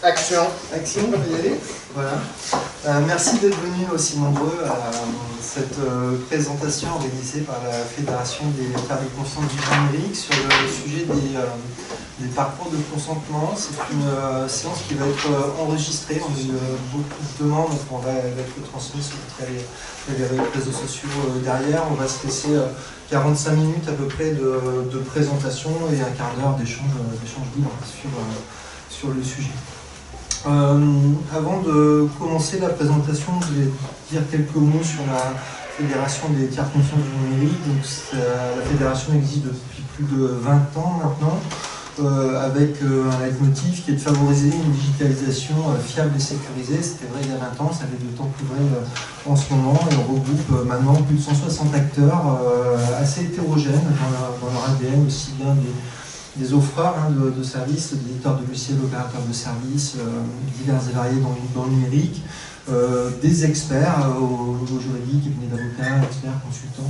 Action, on peut y aller. Voilà. Merci d'être venus aussi nombreux à cette présentation organisée par la Fédération des Tiers de confiance du numérique sur le sujet des parcours de consentement. C'est une séance qui va être enregistrée. On a eu beaucoup de demandes, donc on va être transmise sur les réseaux sociaux derrière. On va se laisser 45 minutes à peu près de présentation et un quart d'heure d'échange libre sur le sujet. Avant de commencer la présentation, je vais dire quelques mots sur la Fédération des tiers de confiance du numérique. Donc, la fédération existe depuis plus de 20 ans maintenant, avec un leitmotiv qui est de favoriser une digitalisation fiable et sécurisée. C'était vrai il y a 20 ans, ça l'est d'autant plus vrai en ce moment, et on regroupe maintenant plus de 160 acteurs assez hétérogènes dans leur ADN, aussi bien des offreurs de services, des éditeurs de logiciels, opérateurs de services divers et variés dans le numérique, des experts au juridique, cabinets d'avocats, experts, consultants,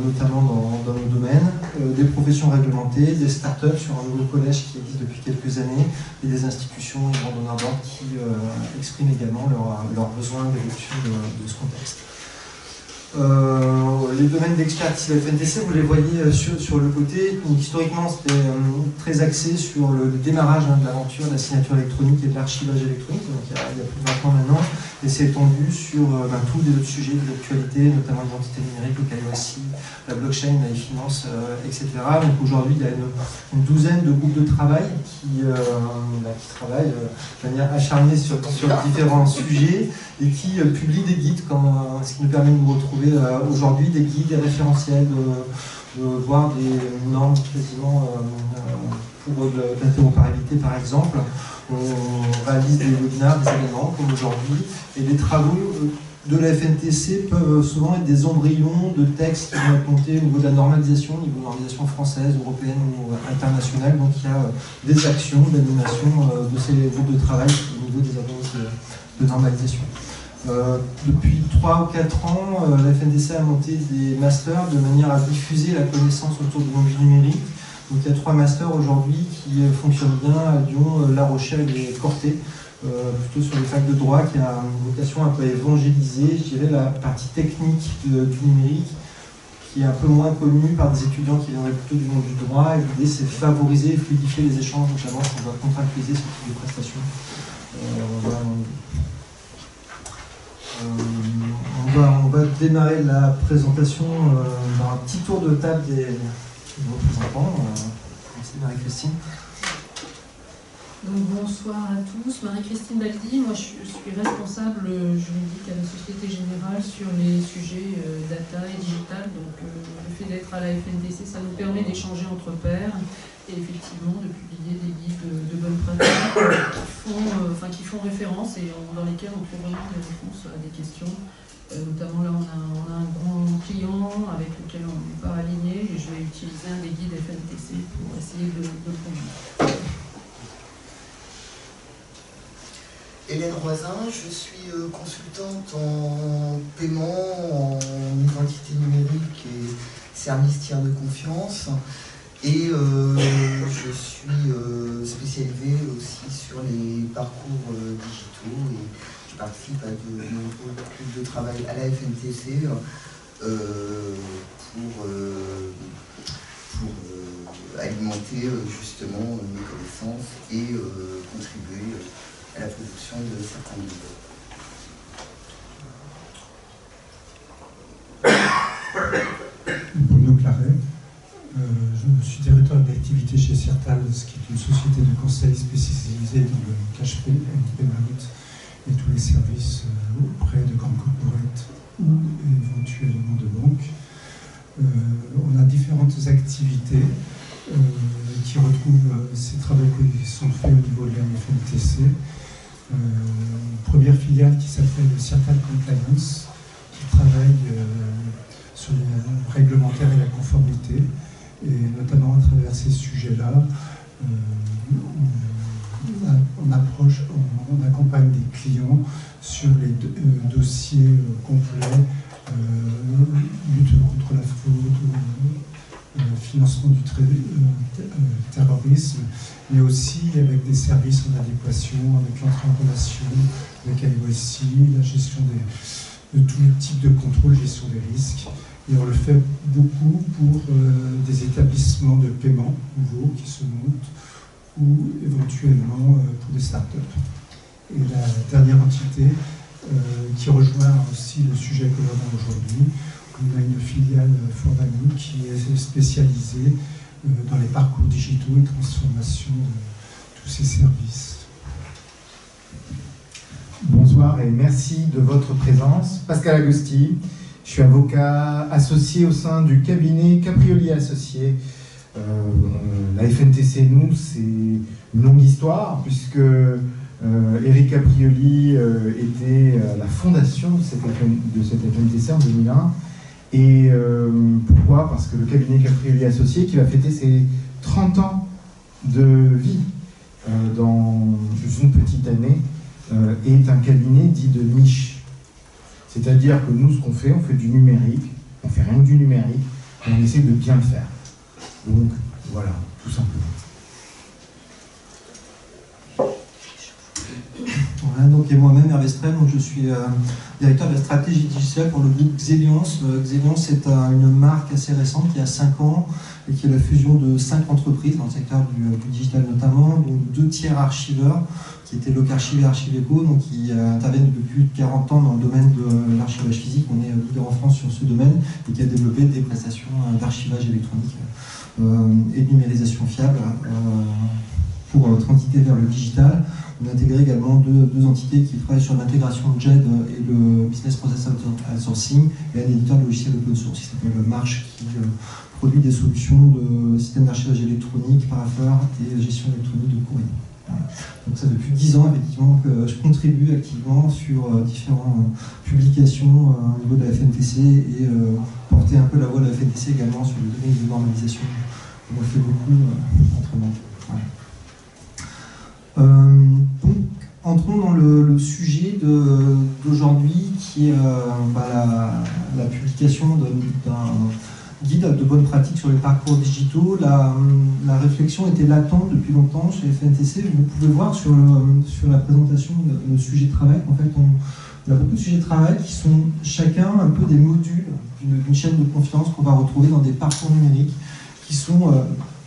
notamment dans nos domaines, des professions réglementées, des startups sur un nouveau collège qui existe depuis quelques années, et des institutions et grands donneurs d'ordre qui expriment également leurs besoins d'évolution de ce contexte. Les domaines d'expertise de la FNTC, vous les voyez sur le côté. Donc, historiquement, c'était très axé sur le démarrage de l'aventure de la signature électronique et de l'archivage électronique, donc il y a plus de 20 ans maintenant, et c'est étendu sur tous les autres sujets de l'actualité, notamment l'identité numérique, le KYC, la blockchain, la finance, etc. Donc aujourd'hui, il y a une douzaine de groupes de travail qui travaillent de manière acharnée sur différents sujets et qui publient des guides, ce qui nous permet de nous retrouver aujourd'hui, des guides, des référentiels, voire des normes quasiment pour l'interopérabilité par exemple. On réalise des webinaires, des événements comme aujourd'hui, et les travaux de la FNTC peuvent souvent être des embryons de textes qui vont être montés au niveau de la normalisation, au niveau de la normalisation française, européenne ou internationale. Donc il y a des actions d'animation de ces groupes de travail au niveau des agences de normalisation. Depuis 3 ou 4 ans, la FNTC a monté des masters de manière à diffuser la connaissance autour du monde du numérique. Donc il y a 3 masters aujourd'hui qui fonctionnent bien à Lyon, La Rochelle et Corté, plutôt sur les facs de droit, qui a une vocation un peu à évangéliser, je dirais, la partie technique du numérique, qui est un peu moins connue par des étudiants qui viendraient plutôt du monde du droit. Et l'idée, c'est favoriser et fluidifier les échanges, notamment quand on va contractualiser ce type de prestations. On va démarrer la présentation par un petit tour de table des représentants. Merci Marie-Christine. Donc, bonsoir à tous, Marie-Christine Baldi, moi je suis responsable juridique à la Société Générale sur les sujets data et digital. Donc le fait d'être à la FNTC, ça nous permet d'échanger entre pairs et effectivement de publier des guides de bonnes pratiques qui font référence et dans lesquels on trouve vraiment des réponses à des questions. Notamment là on a un grand client avec lequel on n'est pas aligné et je vais utiliser un des guides FNTC pour essayer de le conduire. Hélène Roisin, je suis consultante en paiement, en identité numérique et services tiers de confiance. Et je suis spécialisée aussi sur les parcours digitaux et je participe à de nombreux groupes de travail à la FNTC pour alimenter justement mes connaissances et contribuer à la production de certains livres. Bruno Claret, je suis directeur d'activité chez Certal, ce qui est une société de conseil spécialisée dans le cash payment et tous les services auprès de grandes corporates ou éventuellement de banques. On a différentes activités qui retrouvent ces travaux qui sont faits au niveau de la FNTC. Première filiale qui s'appelle Certal Compliance, qui travaille sur les réglementaires et la conformité, et notamment à travers ces sujets-là, on accompagne des clients sur les dossiers complets, lutte contre la fraude, financement du terrorisme, mais aussi avec des services en adéquation, avec l'entrée en relation, avec KYC, la gestion de tous les types de contrôle, gestion des risques. Et on le fait beaucoup pour des établissements de paiement nouveaux qui se montent ou éventuellement pour des startups. Et la dernière entité qui rejoint aussi le sujet que l'on a aujourd'hui, on a une filiale Forvani qui est spécialisée dans les parcours digitaux et transformation de tous ces services. Bonsoir et merci de votre présence. Pascal Agosti, je suis avocat associé au sein du cabinet Caprioli Associés. La FNTC, nous, c'est une longue histoire puisque Éric Caprioli était à la fondation de cette FNTC en 2001. Et pourquoi? Parce que le cabinet Caprioli Associés, qui va fêter ses 30 ans de vie dans une petite année, est un cabinet dit de niche. C'est-à-dire que nous, ce qu'on fait, on fait du numérique, on fait rien que du numérique, et on essaie de bien le faire. Donc, voilà, tout simplement. Voilà, donc, et moi-même, Hervé Strel, donc je suis directeur de la stratégie digitale pour le groupe Xelions. Xelions, c'est une marque assez récente qui a 5 ans et qui est la fusion de 5 entreprises dans le secteur du digital notamment, donc 2 tiers archiveurs qui étaient Locarchive et Archiveco, donc qui interviennent depuis plus de 40 ans dans le domaine de l'archivage physique. On est leader en France sur ce domaine et qui a développé des prestations d'archivage électronique et de numérisation fiable pour transiter vers le digital. On a intégré également deux entités qui travaillent sur l'intégration de JED et le Business Process Outsourcing et un éditeur de logiciels open source qui s'appelle March, qui produit des solutions de système d'archivage électronique, parapheur et gestion électronique de courrier. Voilà. Donc ça fait depuis 10 ans effectivement que je contribue activement sur différentes publications au niveau de la FNTC et porter un peu la voix de la FNTC également sur le domaine de normalisation. On fait beaucoup autrement. Voilà. Donc, entrons dans le sujet d'aujourd'hui qui est la publication d'un guide de bonnes pratiques sur les parcours digitaux. La réflexion était latente depuis longtemps chez FNTC. Vous pouvez voir sur la présentation le sujet de travail. En fait, on a beaucoup de sujets de travail qui sont chacun un peu des modules d'une chaîne de confiance qu'on va retrouver dans des parcours numériques qui sont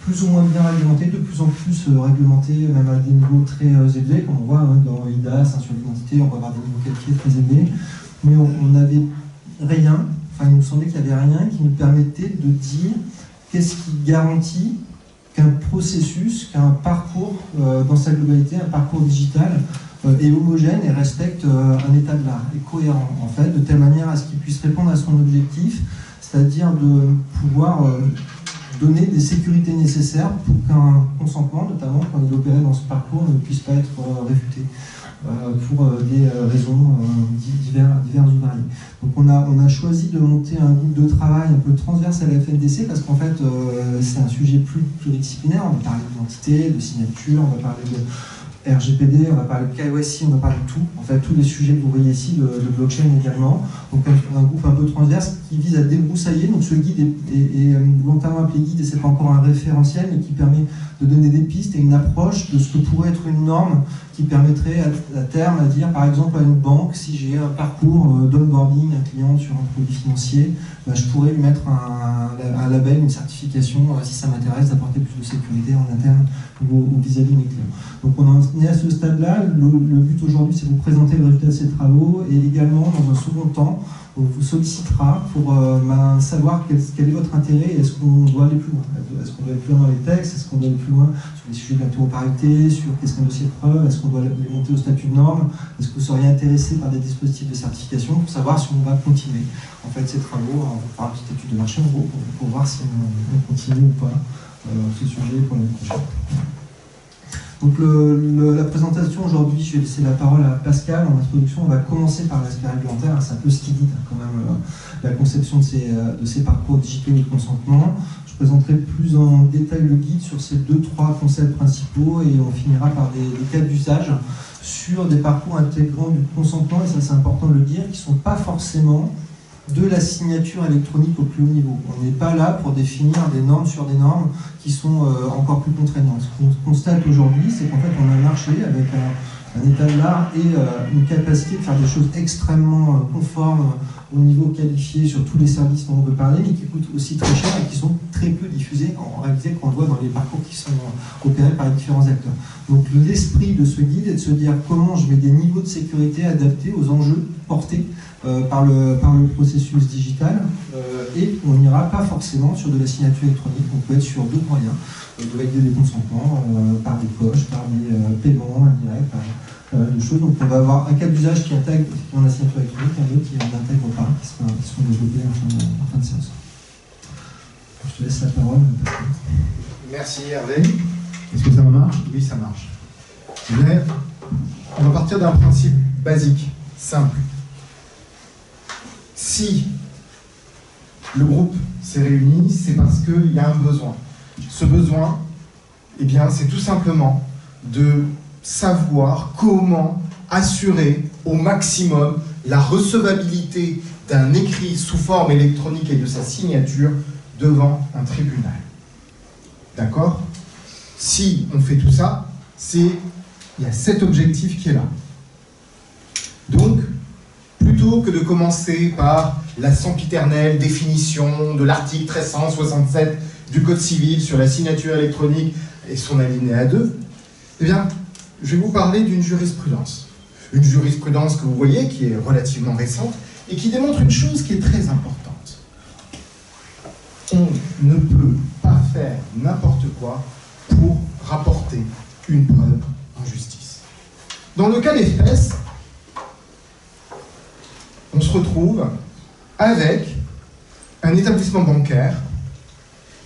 plus ou moins bien réglementés, de plus en plus réglementés, même à des niveaux très élevés, comme on voit dans IDAS, sur l'identité, on va avoir des niveaux qualifiés très élevés. Mais on n'avait rien, enfin il nous semblait qu'il n'y avait rien qui nous permettait de dire qu'est-ce qui garantit qu'un processus, qu'un parcours dans sa globalité, un parcours digital est homogène et respecte un état de l'art, est cohérent en fait, de telle manière à ce qu'il puisse répondre à son objectif, c'est-à-dire de pouvoir donner des sécurités nécessaires pour qu'un consentement, notamment quand il est opéré dans ce parcours, ne puisse pas être réfuté pour des raisons diverses ou variées. Donc on a choisi de monter un groupe de travail un peu transverse à la FNTC parce qu'en fait c'est un sujet plus pluridisciplinaire. On va parler d'identité, de signature, on va parler de RGPD, on va parler de KYC, on va parler de tout, en fait tous les sujets que vous voyez ici, de blockchain également. Donc un groupe un peu transverse qui vise à débroussailler. Donc ce guide est volontairement appelé guide et c'est pas encore un référentiel, mais qui permet de donner des pistes et une approche de ce que pourrait être une norme qui permettrait à terme à dire par exemple à une banque, si j'ai un parcours d'onboarding, un client sur un produit financier, je pourrais lui mettre un label, une certification, si ça m'intéresse d'apporter plus de sécurité en interne ou vis-à-vis de mes clients. Donc on en est à ce stade-là. Le but aujourd'hui, c'est de vous présenter le résultat de ces travaux et également, dans un second temps, on vous sollicitera pour savoir quel est votre intérêt et est-ce qu'on doit aller plus loin. Est-ce qu'on doit aller plus loin dans les textes? Est-ce qu'on doit aller plus loin sur les sujets de l'interopérabilité, sur qu'est-ce qu'un dossier de preuve? Est-ce qu'on doit les monter au statut de norme? Est-ce que vous seriez intéressé par des dispositifs de certification pour savoir si on va continuer? En fait, ces travaux, on va faire une petite étude de marché en gros pour voir si on continue ou pas ce sujet pour l'année prochaine. Donc la présentation aujourd'hui, je vais laisser la parole à Pascal en introduction. On va commencer par l'aspect réglementaire, c'est un peu ce qui guide quand même la conception de ces parcours digitaux et de consentement. Je présenterai plus en détail le guide sur ces 2-3 concepts principaux et on finira par des cas d'usage sur des parcours intégrants du consentement, et ça c'est important de le dire, qui ne sont pas forcément de la signature électronique au plus haut niveau. On n'est pas là pour définir des normes sur des normes qui sont encore plus contraignantes. Ce qu'on constate aujourd'hui, c'est qu'en fait, on a un marché avec un état de l'art et une capacité de faire des choses extrêmement conformes au niveau qualifié sur tous les services dont on veut parler, mais qui coûtent aussi très cher et qui sont très peu diffusés en réalité qu'on le voit dans les parcours qui sont opérés par les différents acteurs. Donc l'esprit de ce guide est de se dire comment je mets des niveaux de sécurité adaptés aux enjeux portés par le processus digital et on n'ira pas forcément sur de la signature électronique, on peut être sur d'autres moyens, de valider des consentements par des poches, par des paiements indirects, de choses. Donc on va avoir un cas d'usage qui intègre la signature électronique et un autre qui n'intègre pas, qui seront développés en fin de séance. Je te laisse la parole. Merci Hervé. Est-ce que ça marche? Oui, ça marche. Mais on va partir d'un principe basique, simple. Si le groupe s'est réuni, c'est parce qu'il y a un besoin. Ce besoin, eh bien, c'est tout simplement de savoir comment assurer au maximum la recevabilité d'un écrit sous forme électronique et de sa signature devant un tribunal. D'accord? Si on fait tout ça, il y a cet objectif qui est là. Donc, plutôt que de commencer par la sempiternelle définition de l'article 1367 du Code civil sur la signature électronique et son alinéa 2, eh bien, je vais vous parler d'une jurisprudence. Une jurisprudence que vous voyez, qui est relativement récente, et qui démontre une chose qui est très importante. On ne peut pas faire n'importe quoi pour rapporter une preuve en justice. Dans le cas des fesses, on se retrouve avec un établissement bancaire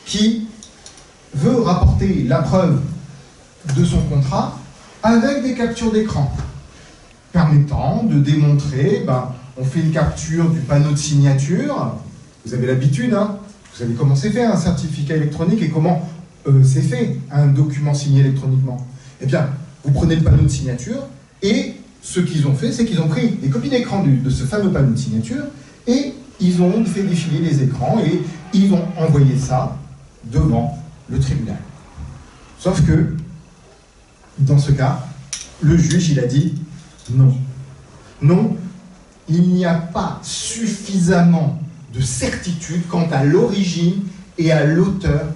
qui veut rapporter la preuve de son contrat avec des captures d'écran permettant de démontrer, on fait une capture du panneau de signature, vous avez l'habitude, hein, vous savez comment c'est fait un certificat électronique et comment c'est fait un document signé électroniquement. Eh bien, vous prenez le panneau de signature et ce qu'ils ont fait, c'est qu'ils ont pris des copies d'écran de ce fameux panneau de signature et ils ont fait défiler les écrans et ils ont envoyé ça devant le tribunal. Sauf que, dans ce cas, le juge, il a dit non. Non, il n'y a pas suffisamment de certitude quant à l'origine et à l'auteur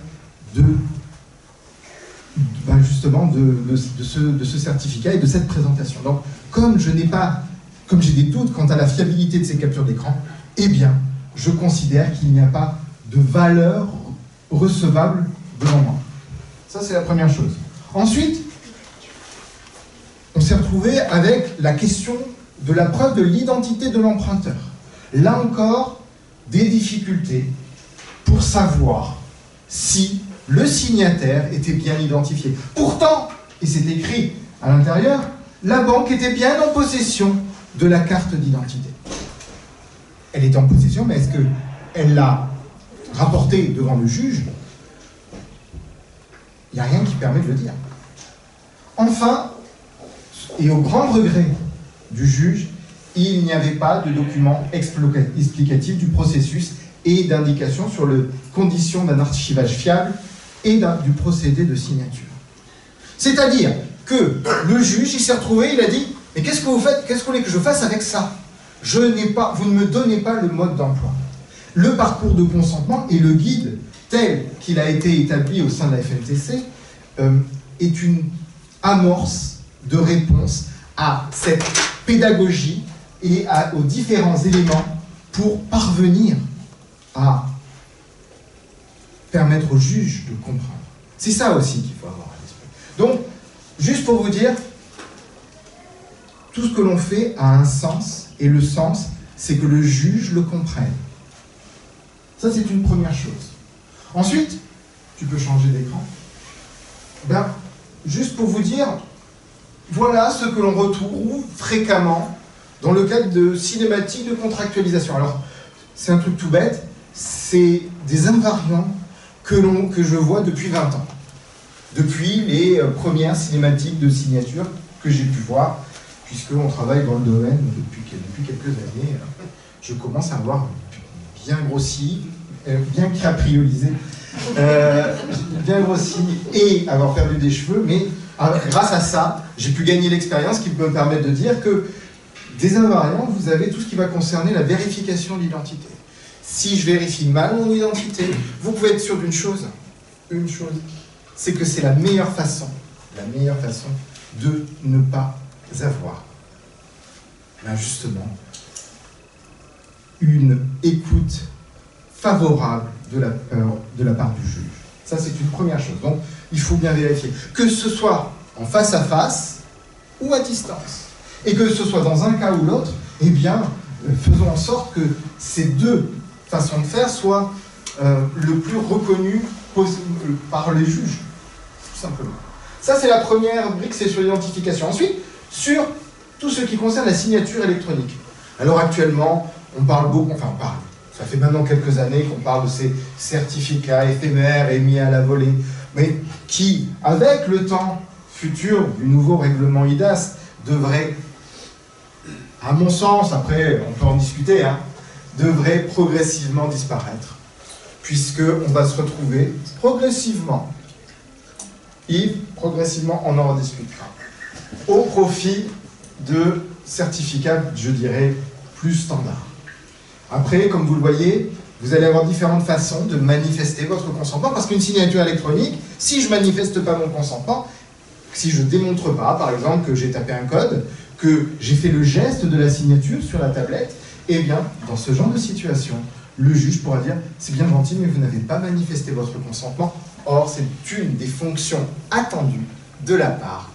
justement de ce certificat et de cette présentation. Donc, comme j'ai des doutes quant à la fiabilité de ces captures d'écran, eh bien, je considère qu'il n'y a pas de valeur recevable devant moi. Ça, c'est la première chose. Ensuite, on s'est retrouvé avec la question de la preuve de l'identité de l'emprunteur. Là encore, des difficultés pour savoir si le signataire était bien identifié. Pourtant, et c'est écrit à l'intérieur, la banque était bien en possession de la carte d'identité. Elle était en possession, mais est-ce qu'elle l'a rapportée devant le juge? Il n'y a rien qui permet de le dire. Enfin, et au grand regret du juge, il n'y avait pas de document explicatif du processus et d'indication sur les conditions d'un archivage fiable et du procédé de signature. C'est-à-dire que le juge, il s'est retrouvé, il a dit « Mais qu'est-ce que vous faites? Qu'est-ce que vous voulez que je fasse avec ça? Vous ne me donnez pas le mode d'emploi. » Le parcours de consentement et le guide tel qu'il a été établi au sein de la FNTC est une amorce de réponse à cette pédagogie et aux différents éléments pour parvenir à permettre au juge de comprendre. C'est ça aussi qu'il faut avoir à l'esprit. Donc, juste pour vous dire, tout ce que l'on fait a un sens, et le sens, c'est que le juge le comprenne. Ça, c'est une première chose. Ensuite, tu peux changer d'écran. Juste pour vous dire, voilà ce que l'on retrouve fréquemment dans le cadre de cinématiques de contractualisation. Alors, c'est un truc tout bête, c'est des invariants que je vois depuis 20 ans. Depuis les premières cinématiques de signature que j'ai pu voir, puisqu'on travaille dans le domaine depuis quelques années. Je commence à avoir bien grossi, bien capriolisé, bien grossi et avoir perdu des cheveux, mais grâce à ça, j'ai pu gagner l'expérience qui peut me permettre de dire que des invariants, vous avez tout ce qui va concerner la vérification de l'identité. Si je vérifie mal mon identité, vous pouvez être sûr d'une chose, c'est que c'est la meilleure façon de ne pas avoir, justement, une écoute favorable de la part du juge. Ça, c'est une première chose. Donc, il faut bien vérifier. Que ce soit en face à face ou à distance. Et que ce soit dans un cas ou l'autre, eh bien, faisons en sorte que ces deux façons de faire soient le plus reconnues par les juges, tout simplement. Ça, c'est la première brique, c'est sur l'identification. Ensuite, sur tout ce qui concerne la signature électronique. Alors actuellement, on parle beaucoup, ça fait maintenant quelques années qu'on parle de ces certificats éphémères émis à la volée, mais qui, avec le temps futur du nouveau règlement IDAS, devrait, à mon sens, après on peut en discuter, devrait progressivement disparaître, puisqu'on va se retrouver progressivement, Yves, progressivement on en rediscutera, au profit de certificats, je dirais, plus standards. Après, comme vous le voyez, vous allez avoir différentes façons de manifester votre consentement, parce qu'une signature électronique, si je ne manifeste pas mon consentement, si je ne démontre pas, par exemple, que j'ai tapé un code, que j'ai fait le geste de la signature sur la tablette, eh bien, dans ce genre de situation, le juge pourra dire « c'est bien gentil, mais vous n'avez pas manifesté votre consentement ». Or, c'est une des fonctions attendues de la part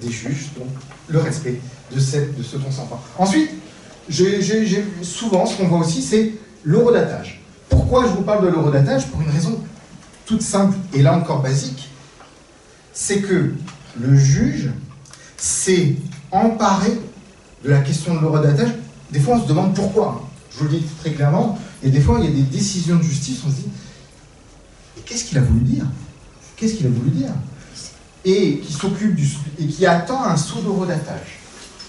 des juges, donc le respect de ce consentement. Ensuite, souvent, ce qu'on voit aussi, c'est l'horodatage. Pourquoi je vous parle de l'horodatage? Pour une raison toute simple, et là encore basique, c'est que le juge s'est emparé de la question de l'horodatage. Des fois, on se demande pourquoi. Je vous le dis très clairement, et des fois, il y a des décisions de justice, on se dit « qu'est-ce qu'il a voulu dire? Qu'est-ce qu'il a voulu dire ?» Et qui s'occupe et qui attend un saut d'horodatage.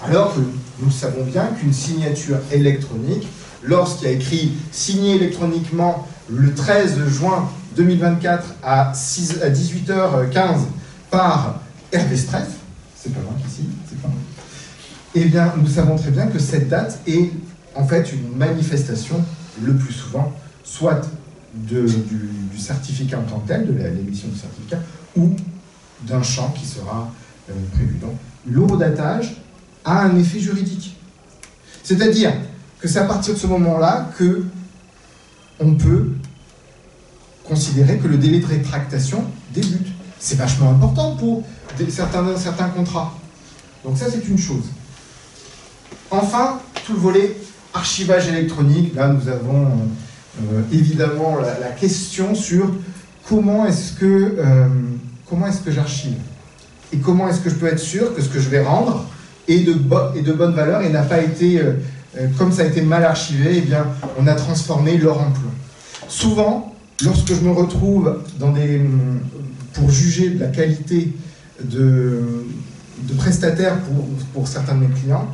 Alors que nous savons bien qu'une signature électronique, lorsqu'il y a écrit « signé électroniquement le 13 juin 2024 à 18h15 par Hervé Streff », c'est pas loin qu'ici, c'est pas loin, eh bien, nous savons très bien que cette date est en fait une manifestation, le plus souvent, soit du certificat en tant que tel, de l'émission du certificat, ou d'un champ qui sera prévu. Donc, l'horodatage a un effet juridique. C'est-à-dire que c'est à partir de ce moment-là qu'on peut considérer que le délai de rétractation débute. C'est vachement important pour certains contrats. Donc ça, c'est une chose. Enfin, tout le volet archivage électronique. Là, nous avons évidemment la question sur comment est-ce que j'archive et comment est-ce que je peux être sûr que ce que je vais rendre est de bonne valeur et n'a pas été, comme ça a été mal archivé, eh bien, on a transformé l'or en plomb. Souvent, lorsque je me retrouve pour juger de la qualité de prestataire pour certains de mes clients,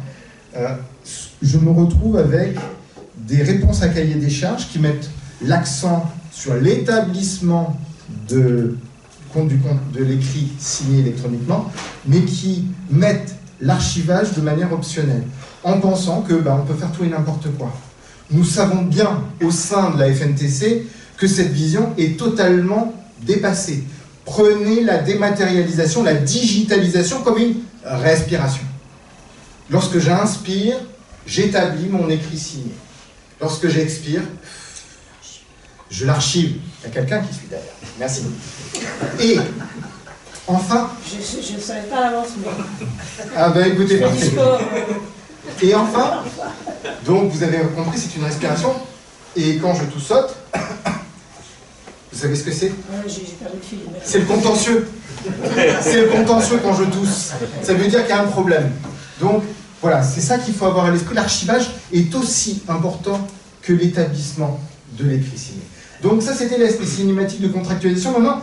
je me retrouve avec des réponses à cahier des charges qui mettent l'accent sur l'établissement de l'écrit signé électroniquement, mais qui mettent l'archivage de manière optionnelle, en pensant que on peut faire tout et n'importe quoi. Nous savons bien, au sein de la FNTC, que cette vision est totalement dépassée. Prenez la dématérialisation, la digitalisation comme une respiration. Lorsque j'inspire, j'établis mon écrit signé. Lorsque j'expire, je l'archive. Il y a quelqu'un qui suit derrière. Merci. Et enfin... Je ne savais pas l'avance, mais... Ah ben écoutez, parfait. Et enfin, donc vous avez compris, c'est une respiration. Et quand je toussote, vous savez ce que c'est? J'ai perdu le fil. C'est le contentieux. C'est le contentieux quand je tousse. Ça veut dire qu'il y a un problème. Donc voilà, c'est ça qu'il faut avoir à l'esprit. L'archivage est aussi important que l'établissement de l'écrit signé. Donc ça, c'était les cinématiques de contractualisation. Maintenant,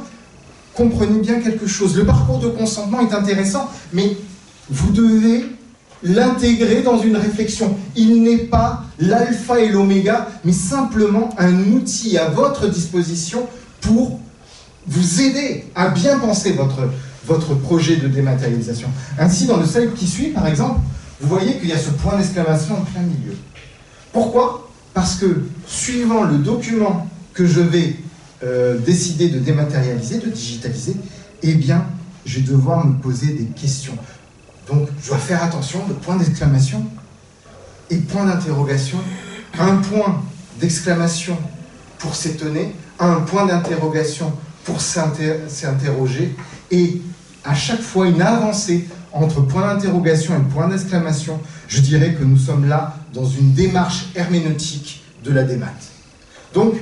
comprenez bien quelque chose. Le parcours de consentement est intéressant, mais vous devez l'intégrer dans une réflexion. Il n'est pas l'alpha et l'oméga, mais simplement un outil à votre disposition pour vous aider à bien penser votre projet de dématérialisation. Ainsi, dans le slide qui suit, par exemple, vous voyez qu'il y a ce point d'exclamation en plein milieu. Pourquoi? Parce que, suivant le document que je vais décider de dématérialiser, de digitaliser, eh bien, je vais devoir me poser des questions. Donc, je dois faire attention de point d'exclamation et point d'interrogation. Un point d'exclamation pour s'étonner, un point d'interrogation pour s'interroger, et à chaque fois une avancée entre point d'interrogation et point d'exclamation. Je dirais que nous sommes là dans une démarche herméneutique de la démat. Donc,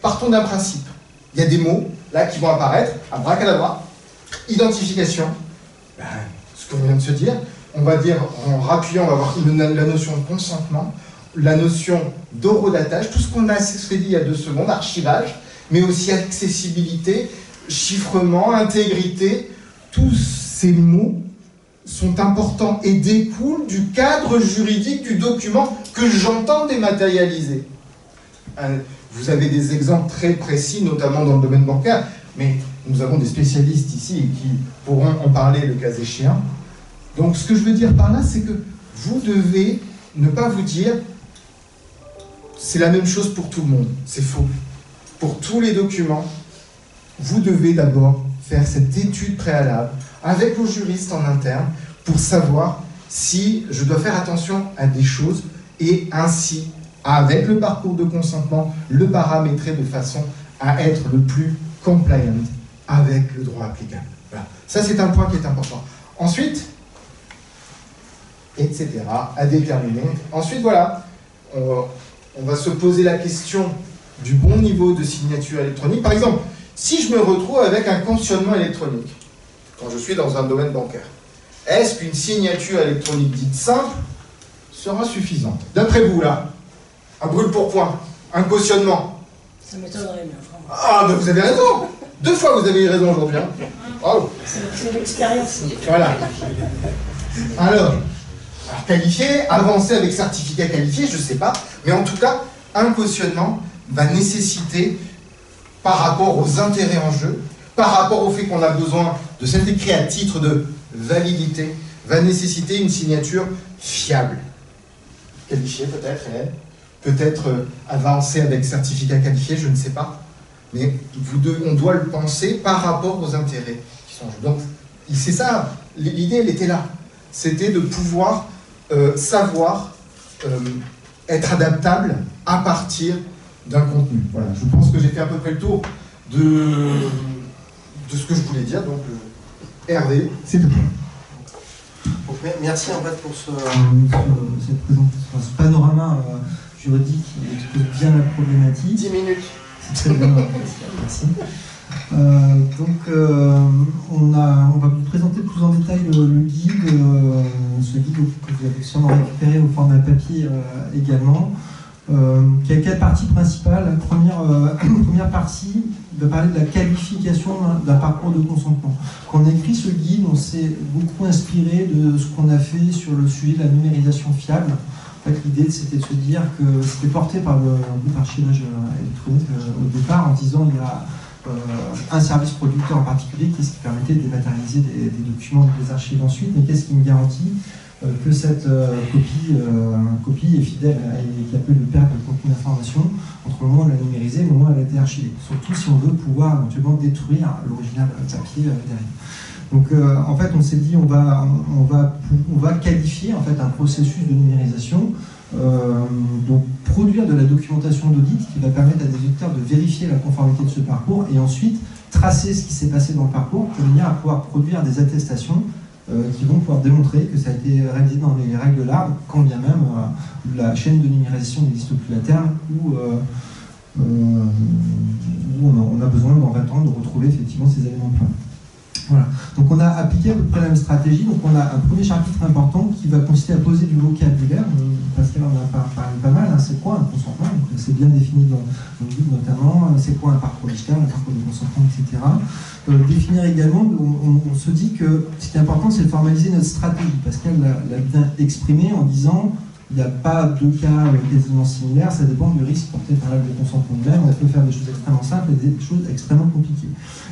partons d'un principe. Il y a des mots, là, qui vont apparaître, abracadabra, identification, ce qu'on vient de se dire, on va dire, en rappuyant, on va voir la notion de consentement, la notion d'horodatage, tout ce qu'on a fait dit il y a 2 secondes, archivage, mais aussi accessibilité, chiffrement, intégrité, tous ces mots sont importants et découlent du cadre juridique du document que j'entends dématérialiser. Vous avez des exemples très précis, notamment dans le domaine bancaire, mais nous avons des spécialistes ici qui pourront en parler le cas échéant. Donc ce que je veux dire par là, c'est que vous devez ne pas vous dire c'est la même chose pour tout le monde. C'est faux. Pour tous les documents, vous devez d'abord faire cette étude préalable avec vos juristes en interne pour savoir si je dois faire attention à des choses et ainsi, avec le parcours de consentement, le paramétrer de façon à être le plus compliant avec le droit applicable. Voilà. Ça, c'est un point qui est important. Ensuite, etc., à déterminer. Ensuite, voilà, on va se poser la question du bon niveau de signature électronique. Par exemple, si je me retrouve avec un cautionnement électronique, quand je suis dans un domaine bancaire, est-ce qu'une signature électronique dite simple sera suffisante? D'après vous, là, un brûle-pourpoint, un cautionnement. Ça m'étonnerait, mais vraiment. Ah, mais vous avez raison! 2 fois vous avez eu raison aujourd'hui. Hein. Bravo. C'est l'expérience. Voilà. Alors, qualifié, avancer avec certificat qualifié, je ne sais pas, mais en tout cas, un cautionnement va nécessiter, par rapport aux intérêts en jeu, par rapport au fait qu'on a besoin de cet écrit à titre de validité, va nécessiter une signature fiable. Qualifiée peut-être, réelle, peut-être avancée avec certificat qualifié, je ne sais pas, mais on doit le penser par rapport aux intérêts qui sont en jeu. Donc, c'est ça, l'idée, elle était là. C'était de pouvoir savoir être adaptable à partir d'un contenu. Voilà, je pense que j'ai fait à peu près le tour de ce que je voulais dire. Donc, Hervé, c'est tout. Merci en fait pour cette présentation, ce panorama juridique qui expose bien la problématique. 10 minutes. C'est très bien, merci. On va vous présenter plus en détail le guide, ce guide que vous avez sûrement récupéré au format papier également, qui a 4 parties principales. La première partie va parler de la qualification d'un parcours de consentement. Quand on a écrit ce guide, on s'est beaucoup inspiré de ce qu'on a fait sur le sujet de la numérisation fiable. En fait, l'idée, c'était de se dire que c'était porté par le groupe archivage électronique au départ, en disant il y a un service producteur en particulier qui permettait de dématérialiser des documents et de les archiver ensuite, mais qu'est-ce qui me garantit que cette copie est fidèle et qu'il n'y a pas de perte de contenu d'information entre le moment où elle a numérisé et le moment où elle a été archivée, surtout si on veut pouvoir éventuellement détruire l'original papier derrière. Donc en fait on s'est dit on va qualifier en fait un processus de numérisation, donc produire de la documentation d'audit qui va permettre à des auditeurs de vérifier la conformité de ce parcours et ensuite tracer ce qui s'est passé dans le parcours de manière à pouvoir produire des attestations qui vont pouvoir démontrer que ça a été réalisé dans les règles de l'art, quand bien même la chaîne de numérisation n'existe plus à terme, où on a besoin dans 20 ans de retrouver effectivement ces éléments de point. Voilà. Donc on a appliqué à peu près la même stratégie. Donc on a un premier chapitre important qui va consister à poser du vocabulaire. Pascal en a parlé pas mal. Hein. C'est quoi un consentement? C'est bien défini dans le guide notamment. C'est quoi un parcours digital, un parcours de consentement, etc. Définir également, on se dit que ce qui est important, c'est de formaliser notre stratégie. Pascal l'a bien exprimé en disant il n'y a pas deux cas quasiment similaires, ça dépend du risque porté par l'acte de consentement de même. On peut faire des choses extrêmement simples et des choses extrêmement compliquées.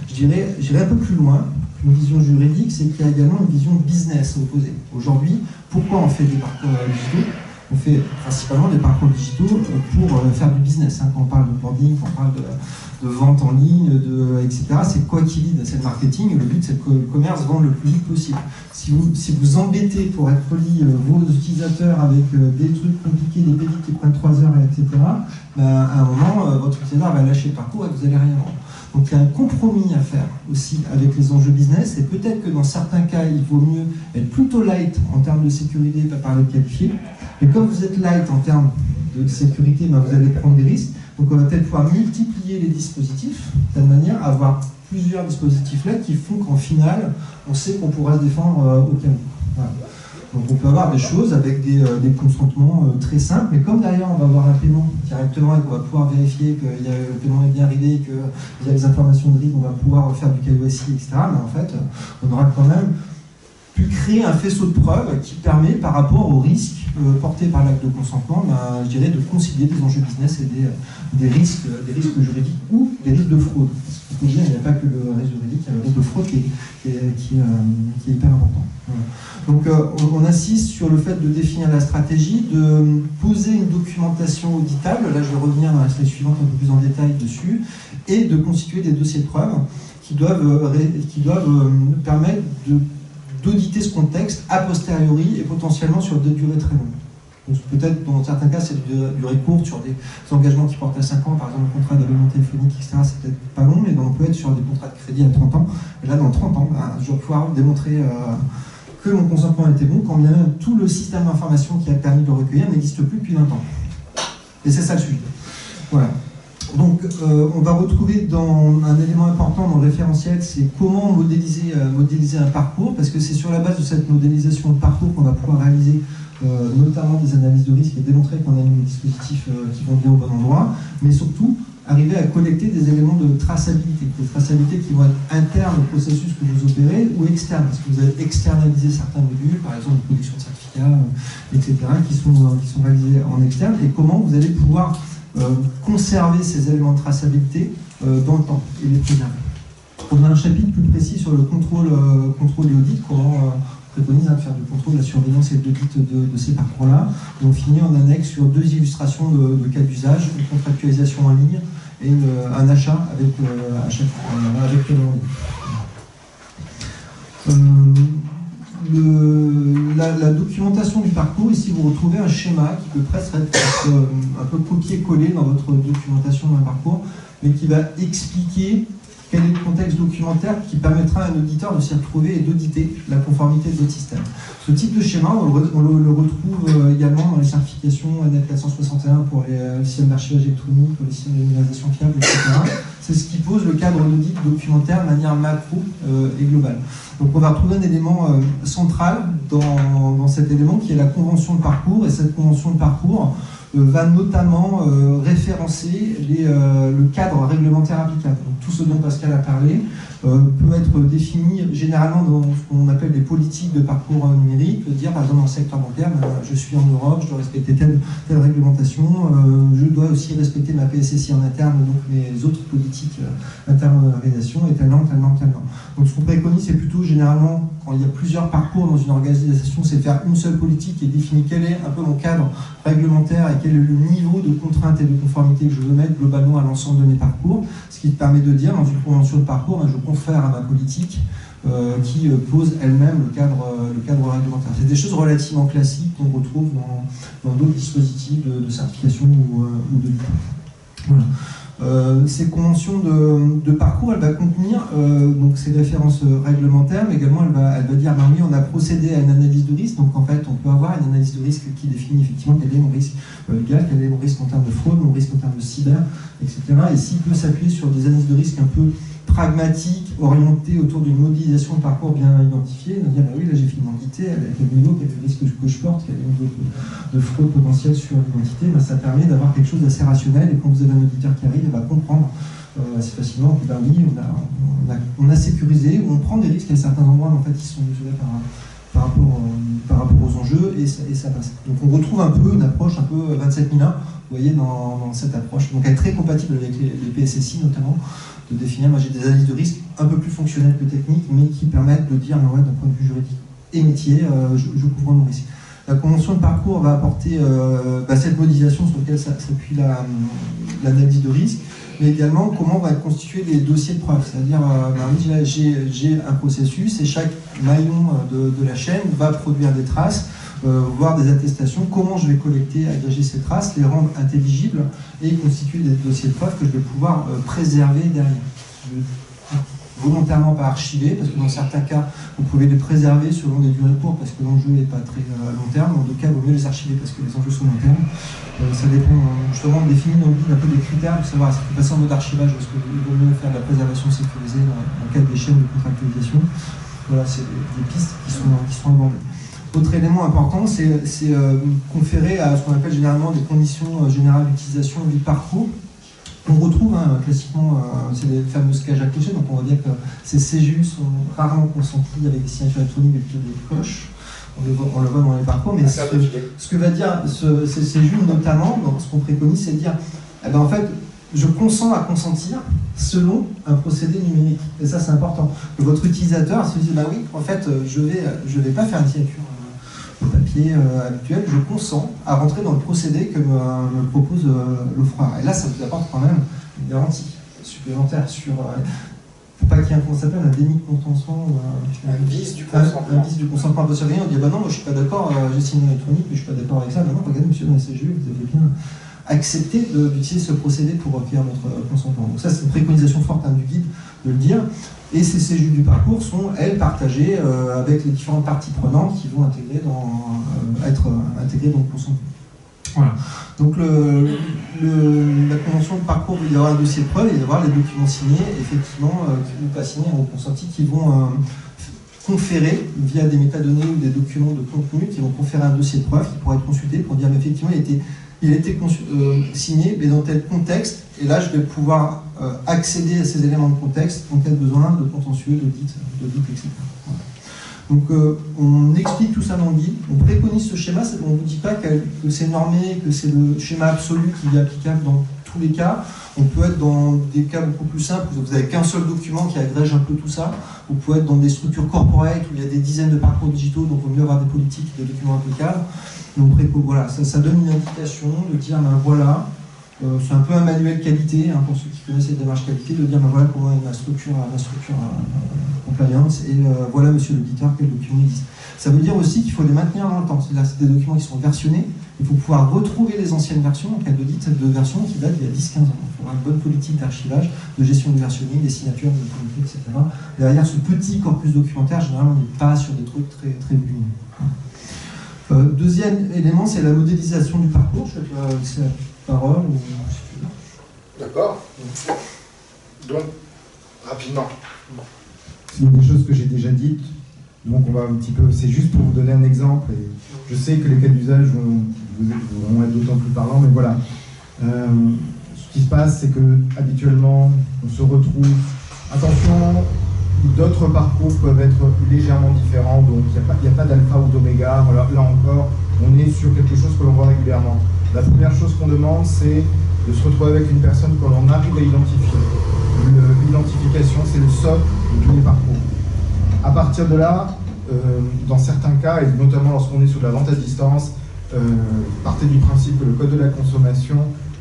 J'irai un peu plus loin. Une vision juridique, c'est qu'il y a également une vision business opposée. Aujourd'hui, pourquoi on fait des parcours digitaux? On fait principalement des parcours digitaux pour faire du business. Hein. Quand on parle de branding, quand on parle de vente en ligne, etc., c'est quoi qui lead? C'est le marketing. Le but, c'est que le commerce vende le plus vite possible. Si vous embêtez, pour être poli, vos utilisateurs avec des trucs compliqués, des pédites qui prennent 3 heures, etc., ben, à un moment, votre utilisateur va lâcher le parcours et vous n'allez rien vendre. Donc il y a un compromis à faire aussi avec les enjeux business, et peut-être que dans certains cas, il vaut mieux être plutôt light en termes de sécurité, pas parler de qualifié. Mais comme vous êtes light en termes de sécurité, ben vous allez prendre des risques. Donc on va peut-être pouvoir multiplier les dispositifs, de telle manière à avoir plusieurs dispositifs là qui font qu'en final, on sait qu'on pourra se défendre au cas où. Voilà. Donc on peut avoir des choses avec des consentements très simples, mais comme derrière on va avoir un paiement directement et qu'on va pouvoir vérifier que le paiement est bien ridé, qu'il y a des informations de RIB, on va pouvoir faire du KYC, etc. Mais en fait, on aura quand même pu créer un faisceau de preuves qui permet, par rapport aux risques portés par l'acte de consentement, je dirais, de concilier des enjeux business et des risques juridiques ou des risques de fraude. Parce qu'il faut dire, il n'y a pas que le risque juridique, il y a le risque de fraude qui est hyper important. Voilà. Donc on insiste sur le fait de définir la stratégie, de poser une documentation auditable, là je vais revenir dans la slide suivante un peu plus en détail dessus, et de constituer des dossiers de preuves qui doivent permettre d'auditer ce contexte a posteriori et potentiellement sur des durées très longues. Donc peut-être dans certains cas c'est une durée courte sur des engagements qui portent à 5 ans, par exemple le contrat d'abonnement téléphonique, etc. C'est peut-être pas long, mais on peut être sur des contrats de crédit à 30 ans. Et là dans 30 ans, je vais pouvoir démontrer que mon consentement était bon, quand bien même tout le système d'information qui a permis de le recueillir n'existe plus depuis 20 ans. Et c'est ça le sujet. Voilà. Donc on va retrouver dans un élément important dans le référentiel, c'est comment modéliser un parcours, parce que c'est sur la base de cette modélisation de parcours qu'on va pouvoir réaliser notamment des analyses de risque et démontrer qu'on a mis des dispositifs qui vont bien au bon endroit, mais surtout arriver à collecter des éléments de traçabilité qui vont être internes au processus que vous opérez ou externes, parce que vous allez externaliser certains modules, par exemple de production de certificats, etc., qui sont réalisés en externe, et comment vous allez pouvoir conserver ces éléments de traçabilité dans le temps et les préserver. On a un chapitre plus précis sur le contrôle et audit, comment on préconise de faire du contrôle, la surveillance et l'audit de ces parcours-là. Et on finit en annexe sur 2 illustrations de cas d'usage, une contractualisation en ligne et un achat avec la documentation du parcours, ici vous retrouvez un schéma qui peut presque être un peu copier-coller dans votre documentation d'un parcours, mais qui va expliquer quel est le contexte documentaire qui permettra à un auditeur de s'y retrouver et d'auditer la conformité de votre système. Ce type de schéma, on le retrouve également dans les certifications ANET 461 pour les systèmes d'archivage électronique, pour les systèmes de numérisation fiable, etc. C'est ce qui pose le cadre d'audit documentaire de manière macro et globale. Donc on va retrouver un élément central dans cet élément qui est la convention de parcours, et cette convention de parcours va notamment référencer le cadre réglementaire applicable. Donc, tout ce dont Pascal a parlé peut être défini généralement dans ce qu'on appelle les politiques de parcours numérique, dire par exemple dans le secteur bancaire, je suis en Europe, je dois respecter telle réglementation, je dois aussi respecter ma PSSI en interne, donc mes autres politiques internes de l'organisation, et telle norme. Donc ce qu'on préconise, c'est plutôt généralement, quand il y a plusieurs parcours dans une organisation, c'est faire une seule politique et définir quel est un peu mon cadre réglementaire et quel est le niveau de contrainte et de conformité que je veux mettre globalement à l'ensemble de mes parcours, ce qui permet de dire, dans une convention de parcours, je confère à ma politique qui pose elle-même le cadre réglementaire. C'est des choses relativement classiques qu'on retrouve dans d'autres dispositifs de certification ou de lutte. Voilà. Ces conventions de parcours, elle va contenir donc ces références réglementaires, mais également elle va dire oui, on a procédé à une analyse de risque. Donc en fait, on peut avoir une analyse de risque qui définit effectivement quel est mon risque légal, quel est mon risque en termes de fraude, mon risque en termes de cyber, etc. Et s'il peut s'appuyer sur des analyses de risque un peu pragmatique, orientée autour d'une modélisation de parcours bien identifiée, de dire bah oui, là j'ai fait une identité, avec quel niveau, quel risque que je porte, quel niveau de fraude potentielle sur l'identité, bah, ça permet d'avoir quelque chose d'assez rationnel, et quand vous avez un auditeur qui arrive, il va comprendre assez facilement que bah oui, on a sécurisé, on prend des risques à certains endroits, mais en fait ils sont mesurés par rapport aux enjeux, et ça passe. Donc on retrouve un peu une approche un peu 27001, vous voyez, dans cette approche. Donc elle est très compatible avec les PSSI notamment, de définir, moi j'ai des analyses de risque un peu plus fonctionnelles que techniques, mais qui permettent de dire, ouais, d'un point de vue juridique et métier, je couvre mon risque. La convention de parcours va apporter cette modélisation sur laquelle s'appuie l'analyse de risque, mais également comment vont être constitués les dossiers de preuve. C'est-à-dire, j'ai un processus et chaque maillon de la chaîne va produire des traces, voire des attestations, comment je vais collecter, agréger ces traces, les rendre intelligibles et constituer des dossiers de preuve que je vais pouvoir préserver derrière. Volontairement pas archiver, parce que dans certains cas, vous pouvez les préserver selon des durées courtes, parce que l'enjeu n'est pas très long terme. Dans d'autres cas, il vaut mieux les archiver, parce que les enjeux sont long terme. Ça dépend justement de définir dans le guide un peu des critères, de savoir est-ce qu'il faut passer en mode archivage, ou est-ce qu'il vaut mieux faire de la préservation sécurisée dans le cadre des chaînes de contractualisation. Voilà, c'est des pistes qui sont abordées. Autre élément important, c'est conférer à ce qu'on appelle généralement des conditions générales d'utilisation du parcours. On retrouve classiquement, c'est les fameuses cages à cocher, donc on va dire que ces CGU sont rarement consentis avec des signatures électroniques et plutôt des coches. On le voit dans les parcours, mais ce que va dire ces CGU notamment, dans ce qu'on préconise, c'est de dire, eh ben en fait, je consens à consentir selon un procédé numérique. Et ça, c'est important. Que votre utilisateur se dise, bah oui, en fait, je vais pas faire une signature au papier habituel, je consens à rentrer dans le procédé que me propose l'offreur. Et là, ça vous apporte quand même une garantie supplémentaire sur... faut pas qu'il y ait un déni de consentement ou un vice du consentement. Un vice du consentement à posteriori. On dit, bah non, moi je suis pas d'accord, j'ai signé électronique, mais je suis pas d'accord avec ça. Bah non, regardez, monsieur dans la CGU, vous avez bien accepté d'utiliser ce procédé pour recueillir notre consentement. Donc ça, c'est une préconisation forte du guide de le dire. Et ces CGU du parcours sont, elles, partagées avec les différentes parties prenantes qui vont être intégrées dans le consentement. Voilà. Donc la convention de parcours, il y aura un dossier de preuve, il va y avoir les documents signés, effectivement, ou pas signés, ou consentis, qui vont conférer, via des métadonnées ou des documents de contenu, qui vont conférer un dossier de preuve qui pourra être consulté pour dire, effectivement, il a été signé, mais dans tel contexte, et là, je vais pouvoir accéder à ces éléments de contexte en cas de besoin de contentieux, d'audit, etc. Voilà. Donc, on explique tout ça dans le guide, on préconise ce schéma, on ne vous dit pas que c'est normé, que c'est le schéma absolu qui est applicable dans tous les cas. On peut être dans des cas beaucoup plus simples, où vous n'avez qu'un seul document qui agrège un peu tout ça. Vous pouvez être dans des structures corporate où il y a des dizaines de parcours digitaux, donc il vaut mieux avoir des politiques, des documents applicables. Donc, voilà, ça donne une indication de dire, ben voilà, c'est un peu un manuel qualité, pour ceux qui connaissent les démarches qualité, de dire, ben voilà comment est ma structure compliance, et voilà, monsieur l'auditeur, quel document existe. Ça veut dire aussi qu'il faut les maintenir dans le temps. C'est-à-dire que c'est des documents qui sont versionnés, il faut pouvoir retrouver les anciennes versions en cas d'audit de versions qui datent d'il y a 10-15 ans. Il faut avoir une bonne politique d'archivage, de gestion du versionning, des signatures, des autorités, etc. Derrière ce petit corpus documentaire, généralement, on n'est pas sur des trucs très, très volumineux. Deuxième élément, c'est la modélisation du parcours. Je vais te laisser la parole. D'accord. Donc, rapidement. C'est une des choses que j'ai déjà dites. Donc on va un petit peu, c'est juste pour vous donner un exemple, et je sais que les cas d'usage vont être d'autant plus parlants, mais voilà. Ce qui se passe, c'est que habituellement, on se retrouve, attention, d'autres parcours peuvent être légèrement différents, donc il n'y a pas d'alpha ou d'oméga. Là encore, on est sur quelque chose que l'on voit régulièrement. La première chose qu'on demande, c'est de se retrouver avec une personne que l'on arrive à identifier. L'identification, c'est le socle de tous les parcours. À partir de là, dans certains cas, et notamment lorsqu'on est sur la vente à distance, partez du principe que le code de la consommation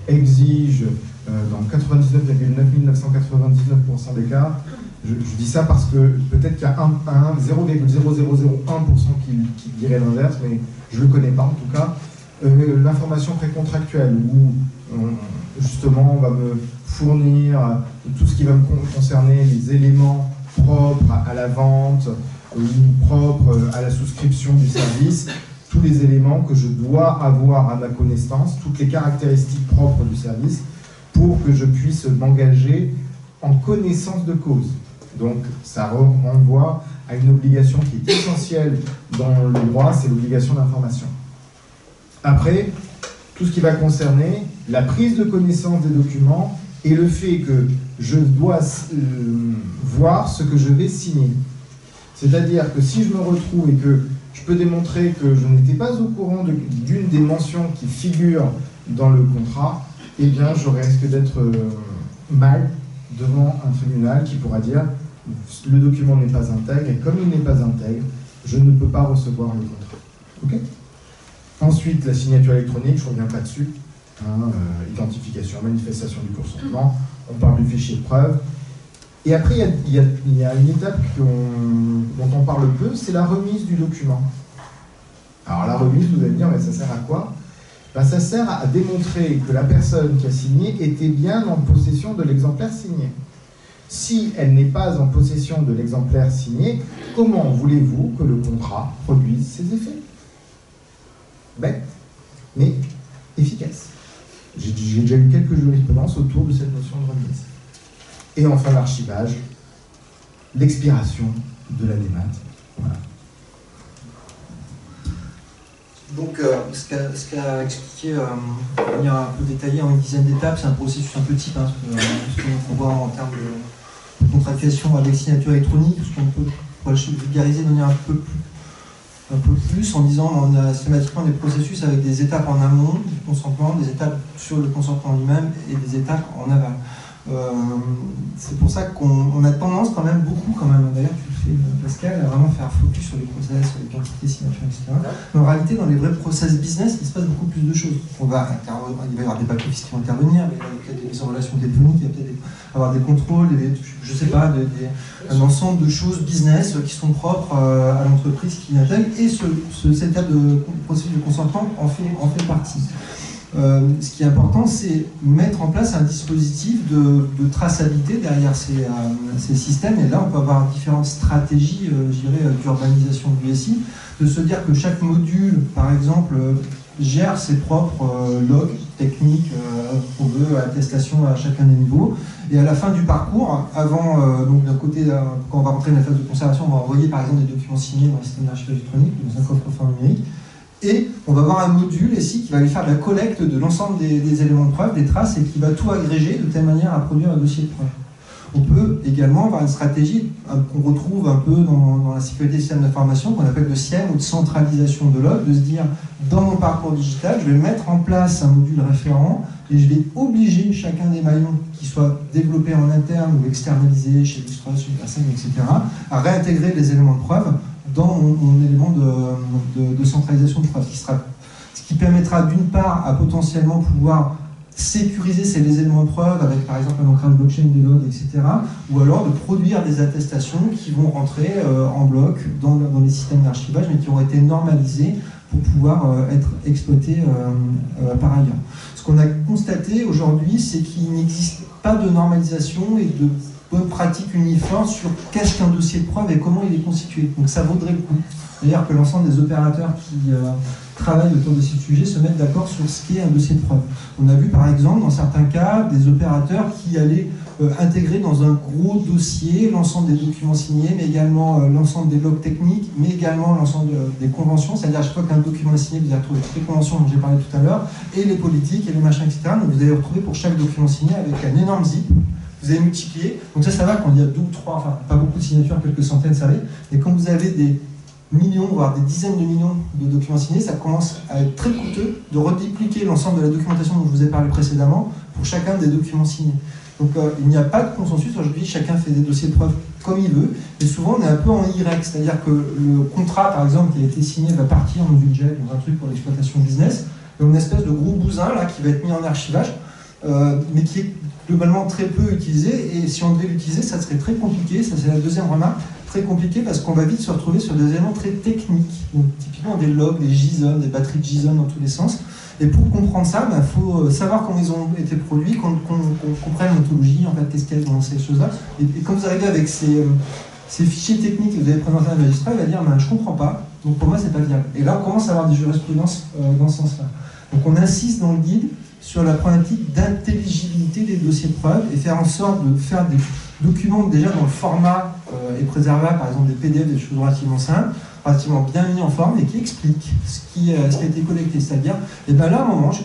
exige, dans 99,9999% des cas, je dis ça parce que peut-être qu'il y a 0,0001% qui dirait l'inverse, mais je ne le connais pas en tout cas, l'information précontractuelle, où justement on va me fournir tout ce qui va me concerner, les éléments propres à la vente ou propres à la souscription du service, tous les éléments que je dois avoir à ma connaissance, toutes les caractéristiques propres du service pour que je puisse m'engager en connaissance de cause. Donc ça renvoie à une obligation qui est essentielle dans le droit, c'est l'obligation d'information. Après, tout ce qui va concerner la prise de connaissance des documents et le fait que je dois voir ce que je vais signer. C'est-à-dire que si je me retrouve et que je peux démontrer que je n'étais pas au courant d'une des mentions qui figurent dans le contrat, eh bien je risque d'être mal devant un tribunal qui pourra dire le document n'est pas intègre et comme il n'est pas intègre, je ne peux pas recevoir le contrat. Okay. Ensuite, la signature électronique, je ne reviens pas dessus. Identification, manifestation du consentement, on parle du fichier de preuve. Et après, il y a une étape dont on parle peu, c'est la remise du document. Alors la remise, vous allez me dire, mais ça sert à quoi? Ça sert à démontrer que la personne qui a signé était bien en possession de l'exemplaire signé. Si elle n'est pas en possession de l'exemplaire signé, comment voulez-vous que le contrat produise ses effets? Bête, mais efficace. J'ai déjà eu quelques jurisprudences autour de cette notion de remise. Et enfin l'archivage, l'expiration de la démat. Voilà. Donc, ce qu'a expliqué de manière un peu détaillée en une dizaine d'étapes, c'est un processus un peu type, hein, ce qu'on voit en termes de contractualisation avec signature électronique, ce qu'on peut vulgariser de manière un peu plus en disant on a systématiquement des processus avec des étapes en amont du consentement, des étapes sur le consentement lui-même et des étapes en aval. C'est pour ça qu'on a tendance quand même beaucoup, d'ailleurs tu le fais Pascal, à vraiment faire focus sur les process, sur les quantités, signatures, etc. Mais en réalité, dans les vrais process business, il se passe beaucoup plus de choses. Il va y avoir des back-office qui vont intervenir, il va y avoir peut-être des mises en relation téléphoniques, il va peut-être avoir des contrôles, je sais pas, un ensemble de choses business qui sont propres à l'entreprise qui l'intègre, et cette étape de processus de consentement en fait partie. Ce qui est important, c'est mettre en place un dispositif de traçabilité derrière ces systèmes. Et là, on peut avoir différentes stratégies, je dirais, d'urbanisation du SI, de se dire que chaque module, par exemple, gère ses propres logs techniques qu'on veut, attestation à chacun des niveaux. Et à la fin du parcours, avant, donc d'un côté, quand on va rentrer dans la phase de conservation, on va envoyer par exemple des documents signés dans le système d'archivage électronique, dans un coffre-fort numérique. Et on va avoir un module ici qui va aller faire la collecte de l'ensemble des éléments de preuve, des traces, et qui va tout agréger de telle manière à produire un dossier de preuve. On peut également avoir une stratégie qu'on retrouve un peu dans la sécurité des systèmes d'information, qu'on appelle de SIEM ou de centralisation de log, de se dire, dans mon parcours digital, je vais mettre en place un module référent et je vais obliger chacun des maillons qui soit développé en interne ou externalisé chez Lustrus, chez Personne, etc., à réintégrer les éléments de preuve dans mon élément de centralisation de preuve, ce qui permettra d'une part à potentiellement pouvoir sécuriser les éléments de preuve avec par exemple un ancrage blockchain des logs, etc., ou alors de produire des attestations qui vont rentrer en bloc dans les systèmes d'archivage, mais qui ont été normalisés pour pouvoir être exploités par ailleurs. Ce qu'on a constaté aujourd'hui, c'est qu'il n'existe pas de normalisation et de bonne pratique uniforme sur qu'est-ce qu'un dossier de preuve et comment il est constitué. Donc ça vaudrait le coup. D'ailleurs que l'ensemble des opérateurs qui travaillent autour de ce sujet se mettent d'accord sur ce qu'est un dossier de preuve. On a vu par exemple dans certains cas des opérateurs qui allaient intégrer dans un gros dossier l'ensemble des documents signés, mais également l'ensemble des logs techniques, mais également l'ensemble des conventions, c'est-à-dire à chaque fois qu'un document est signé, vous allez retrouver toutes les conventions dont j'ai parlé tout à l'heure, et les politiques et les machins, etc. Donc vous allez retrouver pour chaque document signé avec un énorme zip. Vous avez multiplié, donc ça va quand il y a 2 ou 3, enfin pas beaucoup de signatures, quelques centaines, ça va, mais quand vous avez des millions, voire des dizaines de millions de documents signés, ça commence à être très coûteux de redépliquer l'ensemble de la documentation dont je vous ai parlé précédemment pour chacun des documents signés. Donc il n'y a pas de consensus, aujourd'hui chacun fait des dossiers de preuve comme il veut, et souvent on est un peu en Y, c'est-à-dire que le contrat par exemple qui a été signé va partir dans une jet, dans un truc pour l'exploitation business, et une espèce de gros bousin là qui va être mis en archivage, mais qui est globalement très peu utilisé, et si on devait l'utiliser, ça serait très compliqué, ça c'est la deuxième remarque, très compliqué parce qu'on va vite se retrouver sur des éléments très techniques, donc typiquement des logs, des JSON, des batteries de JSON dans tous les sens, et pour comprendre ça, il faut savoir comment ils ont été produits, qu'on comprenne l'ontologie, en fait, qu'est-ce qu'il y a dans ces choses-là, et quand vous arrivez avec ces fichiers techniques que vous avez présentés à un magistrat, il va dire « je comprends pas, donc pour moi c'est pas viable ». Et là on commence à avoir des jurisprudences dans ce sens-là. Donc on insiste dans le guide sur la problématique d'intelligibilité des dossiers de preuve et faire en sorte de faire des documents déjà dans le format et préservable, par exemple des PDF, des choses relativement simples, relativement bien mis en forme et qui expliquent ce qui a été collecté. C'est-à-dire, et bien là, à un moment, j'ai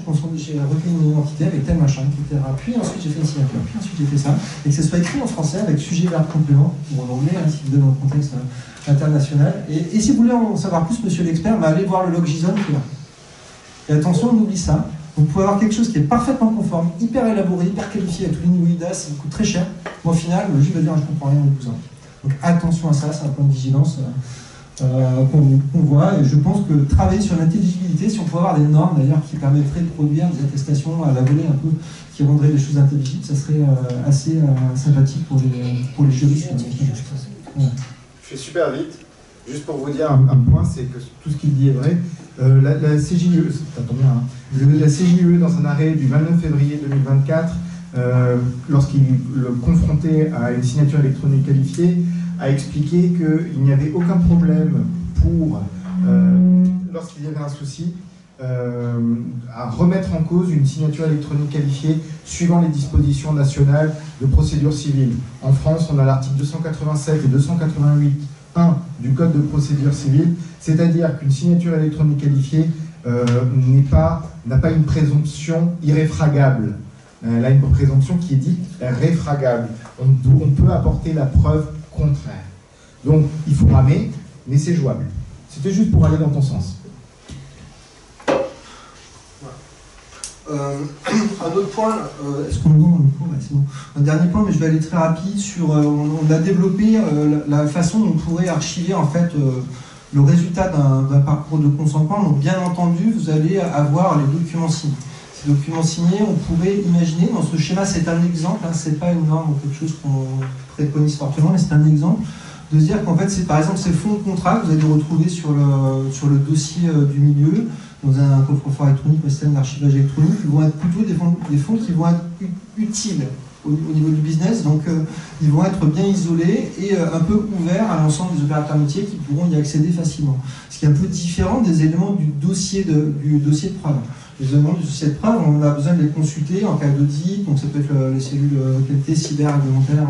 recueilli une identité avec tel machin, etc. Puis ensuite, j'ai fait une signature, puis ensuite, j'ai fait ça. Et que ce soit écrit en français avec sujet, verbe, complément, ou en anglais, si vous voulez, dans le contexte international. Et si vous voulez en savoir plus, monsieur l'expert, allez voir le log JSON qui est là. Et attention, on oublie ça. Vous pouvez avoir quelque chose qui est parfaitement conforme, hyper élaboré, hyper qualifié à tous les niveaux IDA, ça coûte très cher. Mais au final, le juge va dire je comprends rien du cousin. Donc attention à ça, c'est un point de vigilance qu'on voit. Et je pense que travailler sur l'intelligibilité, si on pouvait avoir des normes d'ailleurs qui permettraient de produire des attestations à la volée un peu, qui rendraient les choses intelligibles, ça serait assez sympathique pour les juristes. Ouais. Je fais super vite. Juste pour vous dire un point, c'est que tout ce qu'il dit est vrai. La CJUE, ça tombe bien, hein. La CJUE, dans un arrêt du 29 février 2024, lorsqu'il le confrontait à une signature électronique qualifiée, a expliqué qu'il n'y avait aucun problème pour, lorsqu'il y avait un souci, à remettre en cause une signature électronique qualifiée suivant les dispositions nationales de procédure civile. En France, on a l'article 287 et 288.1 du Code de procédure civile, c'est-à-dire qu'une signature électronique qualifiée n'a pas une présomption irréfragable. Elle a une présomption qui est dite réfragable. On peut apporter la preuve contraire. Donc, il faut ramer, mais c'est jouable. C'était juste pour aller dans ton sens. Un autre point, est-ce qu'on me voit c'est bon. Un dernier point, mais je vais aller très rapide sur. On a développé la façon dont on pourrait archiver en fait le résultat d'un parcours de consentement. Donc, bien entendu, vous allez avoir les documents signés. Ces documents signés, on pourrait imaginer, dans ce schéma, c'est un exemple, hein, c'est pas une norme ou quelque chose qu'on préconise fortement, mais c'est un exemple, de se dire qu'en fait, c'est par exemple ces fonds de contrat que vous allez retrouver sur le dossier du milieu, dans un coffre-fort électronique ou un système d'archivage électronique, qui vont être plutôt des fonds qui vont être utiles au niveau du business, donc ils vont être bien isolés et un peu ouverts à l'ensemble des opérateurs métiers qui pourront y accéder facilement. Ce qui est un peu différent des éléments du dossier de preuve. Les éléments du dossier de preuve, on a besoin de les consulter en cas d'audit, donc ça peut être les cellules qualité, cyber, réglementaire,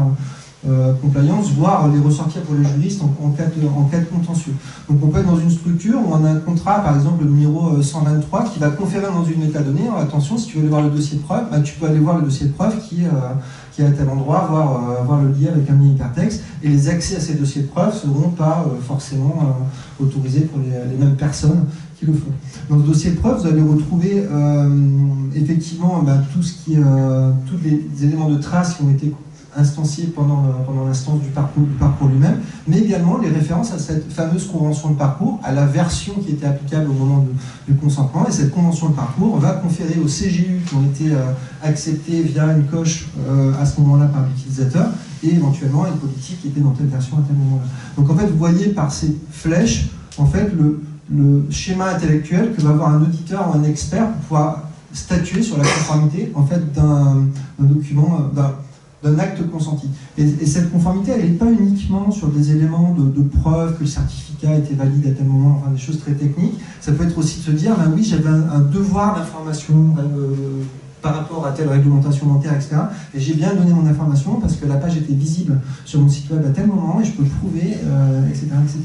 compliance, voire les ressortir pour les juristes en cas de contentieux. Donc on peut être dans une structure où on a un contrat, par exemple le numéro 123, qui va conférer dans une métadonnée, attention, si tu veux aller voir le dossier de preuve, tu peux aller voir le dossier de preuve qui est à tel endroit, voir le lien avec un lien hypertexte, et les accès à ces dossiers de preuve ne seront pas forcément autorisés pour les mêmes personnes qui le font. Dans le dossier de preuve, vous allez retrouver effectivement tous les éléments de trace qui ont été instanciés pendant l'instance du parcours lui-même, mais également les références à cette fameuse convention de parcours, à la version qui était applicable au moment du consentement, et cette convention de parcours va conférer aux CGU qui ont été acceptés via une coche à ce moment-là par l'utilisateur, et éventuellement une politique qui était dans telle version à tel moment-là. Donc en fait, vous voyez par ces flèches, en fait, le schéma intellectuel que va avoir un auditeur ou un expert pour pouvoir statuer sur la conformité en fait, d'un document, d'un acte consenti. Et cette conformité, elle n'est pas uniquement sur des éléments de preuve que le certificat était valide à tel moment, enfin des choses très techniques. Ça peut être aussi de se dire, oui, j'avais un devoir d'information par rapport à telle réglementation bancaire, etc. Et j'ai bien donné mon information parce que la page était visible sur mon site web à tel moment et je peux le prouver, etc., etc.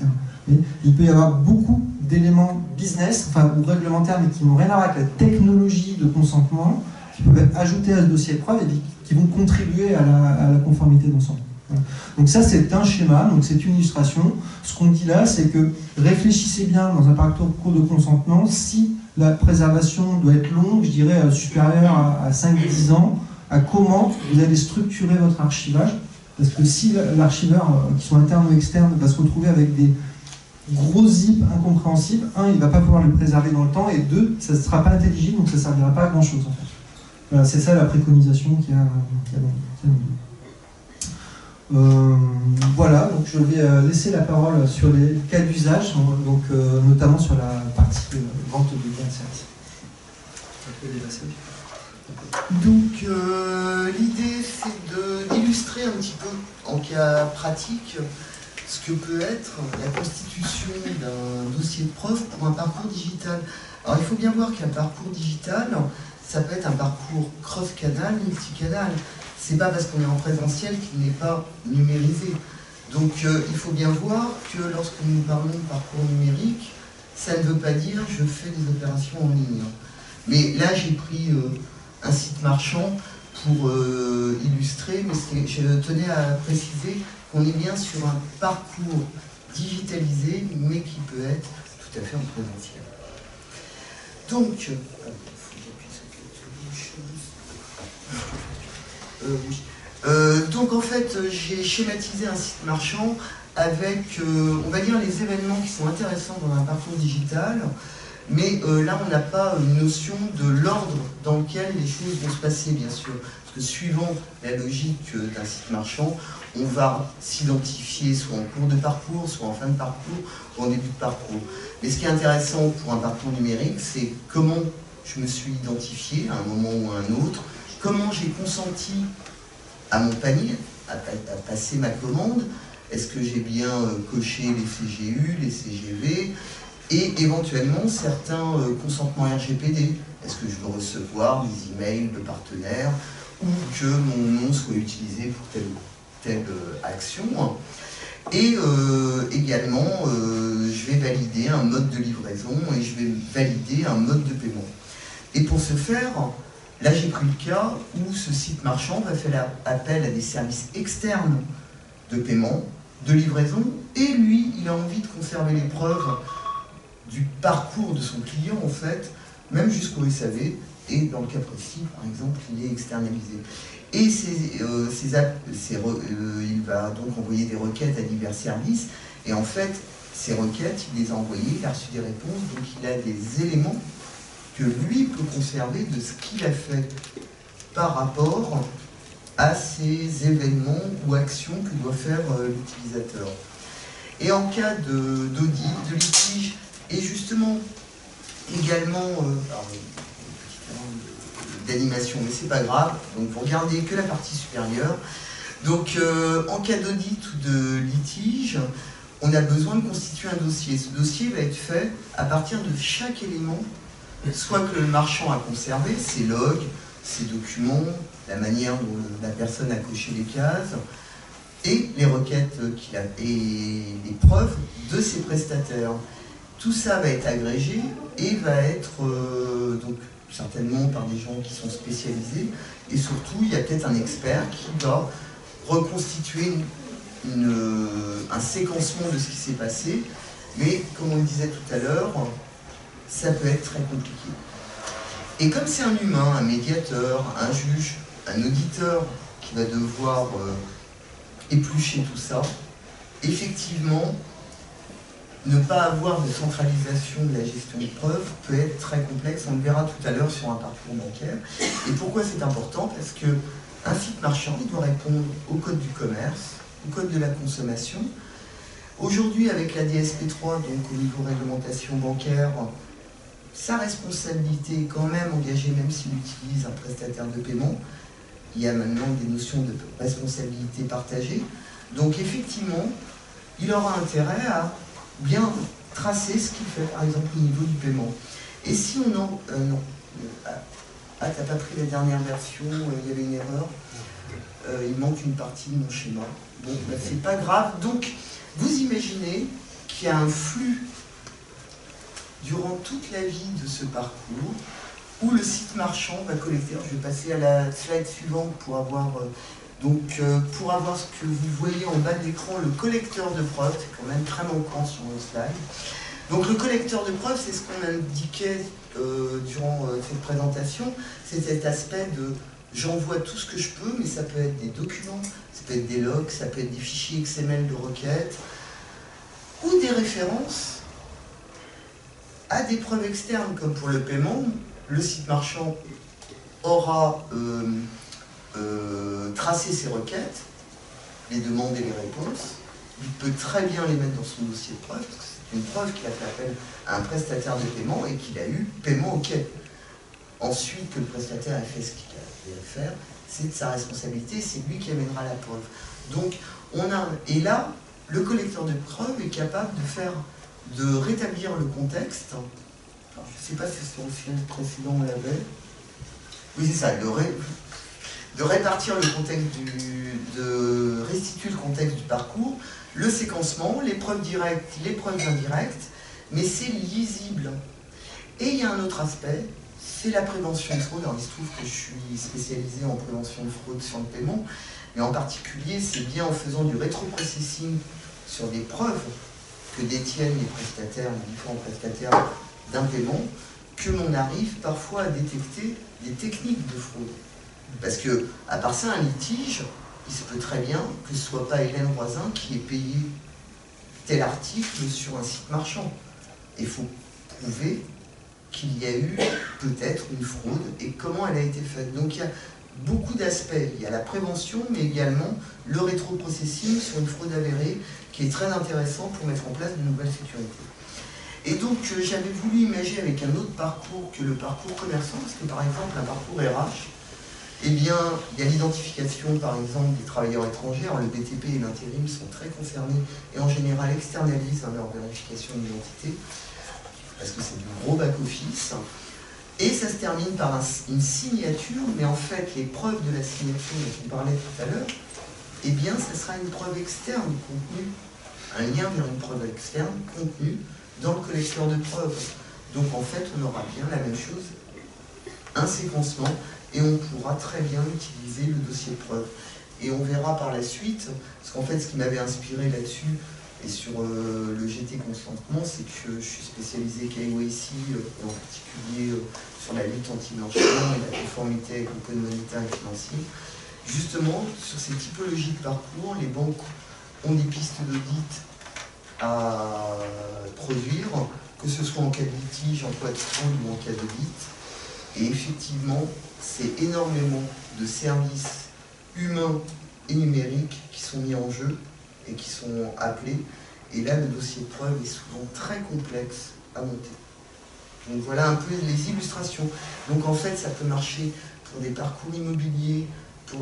Et il peut y avoir beaucoup d'éléments business, ou réglementaires, mais qui n'ont rien à voir avec la technologie de consentement, qui peuvent être ajoutés à ce dossier de preuve et qui vont contribuer à la conformité d'ensemble. Voilà. Donc ça, c'est un schéma, donc c'est une illustration. Ce qu'on dit là, c'est que réfléchissez bien dans un parcours de consentement, si la préservation doit être longue, je dirais supérieure à 5-10 ans, à comment vous allez structurer votre archivage, parce que si l'archiveur, qui sont internes ou externes, va se retrouver avec des gros zip incompréhensibles, il ne va pas pouvoir le préserver dans le temps, et 2, ça ne sera pas intelligible, donc ça ne servira pas à grand chose en fait. Voilà, c'est ça la préconisation qu'il y a voilà, donc je vais laisser la parole sur les cas d'usage, donc notamment sur la partie vente de biens de services. Donc l'idée c'est d'illustrer un petit peu en cas pratique ce que peut être la constitution d'un dossier de preuve pour un parcours digital. Alors il faut bien voir qu'un parcours digital, ça peut être un parcours cross-canal, multicanal. C'est pas parce qu'on est en présentiel qu'il n'est pas numérisé. Donc il faut bien voir que lorsque nous parlons de parcours numérique, ça ne veut pas dire je fais des opérations en ligne. Mais là j'ai pris un site marchand pour illustrer, mais je tenais à préciser qu'on est bien sur un parcours digitalisé, mais qui peut être tout à fait en présentiel. Donc, donc en fait, j'ai schématisé un site marchand avec, on va dire, les événements qui sont intéressants dans un parcours digital, mais là, on n'a pas une notion de l'ordre dans lequel les choses vont se passer, bien sûr. Parce que suivant la logique d'un site marchand, on va s'identifier soit en cours de parcours, soit en fin de parcours, ou en début de parcours. Mais ce qui est intéressant pour un parcours numérique, c'est comment je me suis identifié à un moment ou à un autre, comment j'ai consenti à mon panier, à passer ma commande, est-ce que j'ai bien coché les CGU, les CGV, et éventuellement certains consentements RGPD. Est-ce que je veux recevoir des emails de partenaires ou que mon nom soit utilisé pour telle action. Et également, je vais valider un mode de livraison et je vais valider un mode de paiement. Et pour ce faire, là j'ai pris le cas où ce site marchand va faire appel à des services externes de paiement, de livraison, et lui, il a envie de conserver les preuves du parcours de son client, en fait, même jusqu'au SAV, et dans le cas précis, par exemple, il est externalisé. Et il va donc envoyer des requêtes à divers services, et en fait, ces requêtes, il les a envoyées, il a reçu des réponses, donc il a des éléments que lui peut conserver de ce qu'il a fait par rapport à ces événements ou actions que doit faire l'utilisateur. Et en cas d'audit, de litige, et justement également d'animation, mais c'est pas grave, donc vous regardez que la partie supérieure. Donc en cas d'audit ou de litige, on a besoin de constituer un dossier. Ce dossier va être fait à partir de chaque élément, soit que le marchand a conservé, ses logs, ses documents, la manière dont la personne a coché les cases, et les requêtes qu'il a, et les preuves de ses prestataires. Tout ça va être agrégé et va être donc certainement par des gens qui sont spécialisés, et surtout il y a peut-être un expert qui va reconstituer un séquencement de ce qui s'est passé, mais comme on le disait tout à l'heure, ça peut être très compliqué. Et comme c'est un humain, un médiateur, un juge, un auditeur qui va devoir éplucher tout ça, effectivement, ne pas avoir de centralisation de la gestion de preuves peut être très complexe, on le verra tout à l'heure sur un parcours bancaire. Et pourquoi c'est important? Parce qu'un site marchand, il doit répondre au code du commerce, au code de la consommation. Aujourd'hui, avec la DSP3, donc au niveau réglementation bancaire, sa responsabilité est quand même engagée, même s'il utilise un prestataire de paiement. Il y a maintenant des notions de responsabilité partagée. Donc effectivement, il aura intérêt à bien tracer ce qu'il fait, par exemple au niveau du paiement. Et si on en... non. Ah, t'as pas pris la dernière version, il y avait une erreur. Il manque une partie de mon schéma. Bon, ben, c'est pas grave. Donc, vous imaginez qu'il y a un flux durant toute la vie de ce parcours où le site marchand va collecter. Je vais passer à la slide suivante pour avoir... pour avoir ce que vous voyez en bas de l'écran, le collecteur de preuves, c'est quand même très manquant sur mon slide. Donc le collecteur de preuves, c'est ce qu'on indiquait durant cette présentation, c'est cet aspect de j'envoie tout ce que je peux, mais ça peut être des documents, ça peut être des logs, ça peut être des fichiers XML de requêtes, ou des références à des preuves externes, comme pour le paiement. Le site marchand aura tracer ses requêtes, les demandes et les réponses. Il peut très bien les mettre dans son dossier de preuve, parce que c'est une preuve qu'il a fait appel à un prestataire de paiement et qu'il a eu paiement OK. Ensuite, que le prestataire ait fait ce qu'il avait à faire, c'est de sa responsabilité, c'est lui qui amènera la preuve. Donc, et là, le collecteur de preuves est capable de rétablir le contexte. Alors, je ne sais pas si sur le slide précédent on l'avait. Oui, c'est ça, de répartir le contexte de restituer le contexte du parcours, le séquencement, l'épreuve directe, l'épreuve indirecte, mais c'est lisible. Et il y a un autre aspect, c'est la prévention de fraude. Alors il se trouve que je suis spécialisé en prévention de fraude sur le paiement, mais en particulier, c'est bien en faisant du rétro-processing sur des preuves que détiennent les prestataires, les différents prestataires d'un paiement, que l'on arrive parfois à détecter des techniques de fraude. Parce que, à part ça, un litige, il se peut très bien que ce ne soit pas Hélène Roisin qui ait payé tel article sur un site marchand. Il faut prouver qu'il y a eu peut-être une fraude et comment elle a été faite. Donc il y a beaucoup d'aspects. Il y a la prévention, mais également le rétro-processing sur une fraude avérée qui est très intéressant pour mettre en place de nouvelles sécurités. Et donc j'avais voulu imaginer avec un autre parcours que le parcours commerçant, parce que par exemple un parcours RH, eh bien, il y a l'identification, par exemple, des travailleurs étrangers. Alors, le BTP et l'intérim sont très concernés et en général externalisent leur vérification d'identité parce que c'est du gros back-office. Et ça se termine par une signature, mais en fait, les preuves de la signature dont on parlait tout à l'heure, eh bien, ça sera une preuve externe contenue, un lien vers une preuve externe contenue dans le collecteur de preuves. Donc, en fait, on aura bien la même chose, un séquencement, et on pourra très bien utiliser le dossier de preuve. Et on verra par la suite, parce qu'en fait, ce qui m'avait inspiré là-dessus, et sur le GT consentement, c'est que je suis spécialisé KYC, et en particulier sur la lutte anti-blanchiment et la conformité avec le code monétaire et financier. Justement, sur ces typologies de parcours, les banques ont des pistes d'audit à produire, que ce soit en cas de litige, en cas de fraude ou en cas d'audit. Et effectivement, c'est énormément de services humains et numériques qui sont mis en jeu et qui sont appelés. Et là, le dossier de preuve est souvent très complexe à monter. Donc voilà un peu les illustrations. Donc en fait, ça peut marcher pour des parcours immobiliers, pour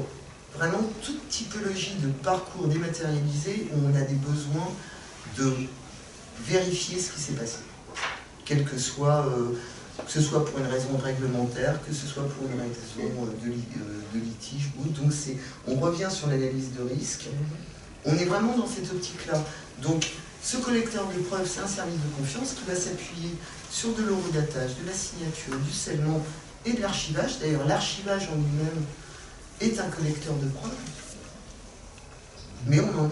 vraiment toute typologie de parcours dématérialisé où on a des besoins de vérifier ce qui s'est passé. Quel que soit... que ce soit pour une raison réglementaire, que ce soit pour une raison de litige. Donc on revient sur l'analyse de risque. On est vraiment dans cette optique-là. Donc ce collecteur de preuves, c'est un service de confiance qui va s'appuyer sur de l'horodatage, de la signature, du scellement et de l'archivage. D'ailleurs, l'archivage en lui-même est un collecteur de preuves. Mais on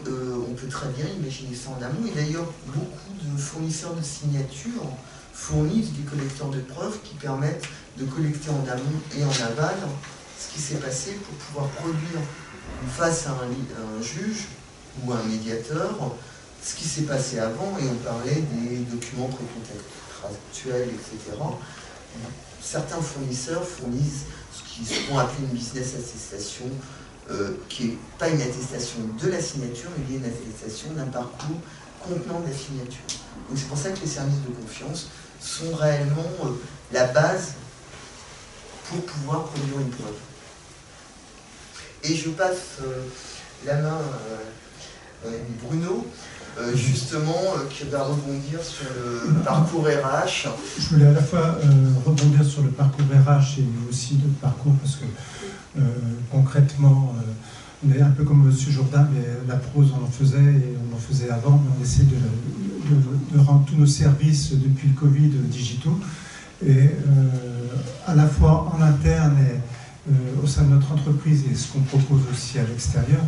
peut très bien imaginer ça en amont. Et d'ailleurs, beaucoup de fournisseurs de signatures fournissent des collecteurs de preuves qui permettent de collecter en amont et en aval ce qui s'est passé pour pouvoir produire face à un juge ou à un médiateur ce qui s'est passé avant, et on parlait des documents précontractuels, etc. Certains fournisseurs fournissent ce qui sont appelés une business attestation, qui n'est pas une attestation de la signature, mais bien une attestation d'un parcours contenant de la signature. Donc c'est pour ça que les services de confiance sont réellement la base pour pouvoir produire une preuve. Et je passe la main à Bruno, justement, qui va rebondir sur le parcours RH. Je voulais à la fois rebondir sur le parcours RH et aussi le parcours, parce que concrètement, on est un peu comme M. Jourdain, mais la prose on en faisait, et on en faisait avant, mais on essaie de rendre tous nos services depuis le Covid digitaux. Et à la fois en interne et au sein de notre entreprise, et ce qu'on propose aussi à l'extérieur,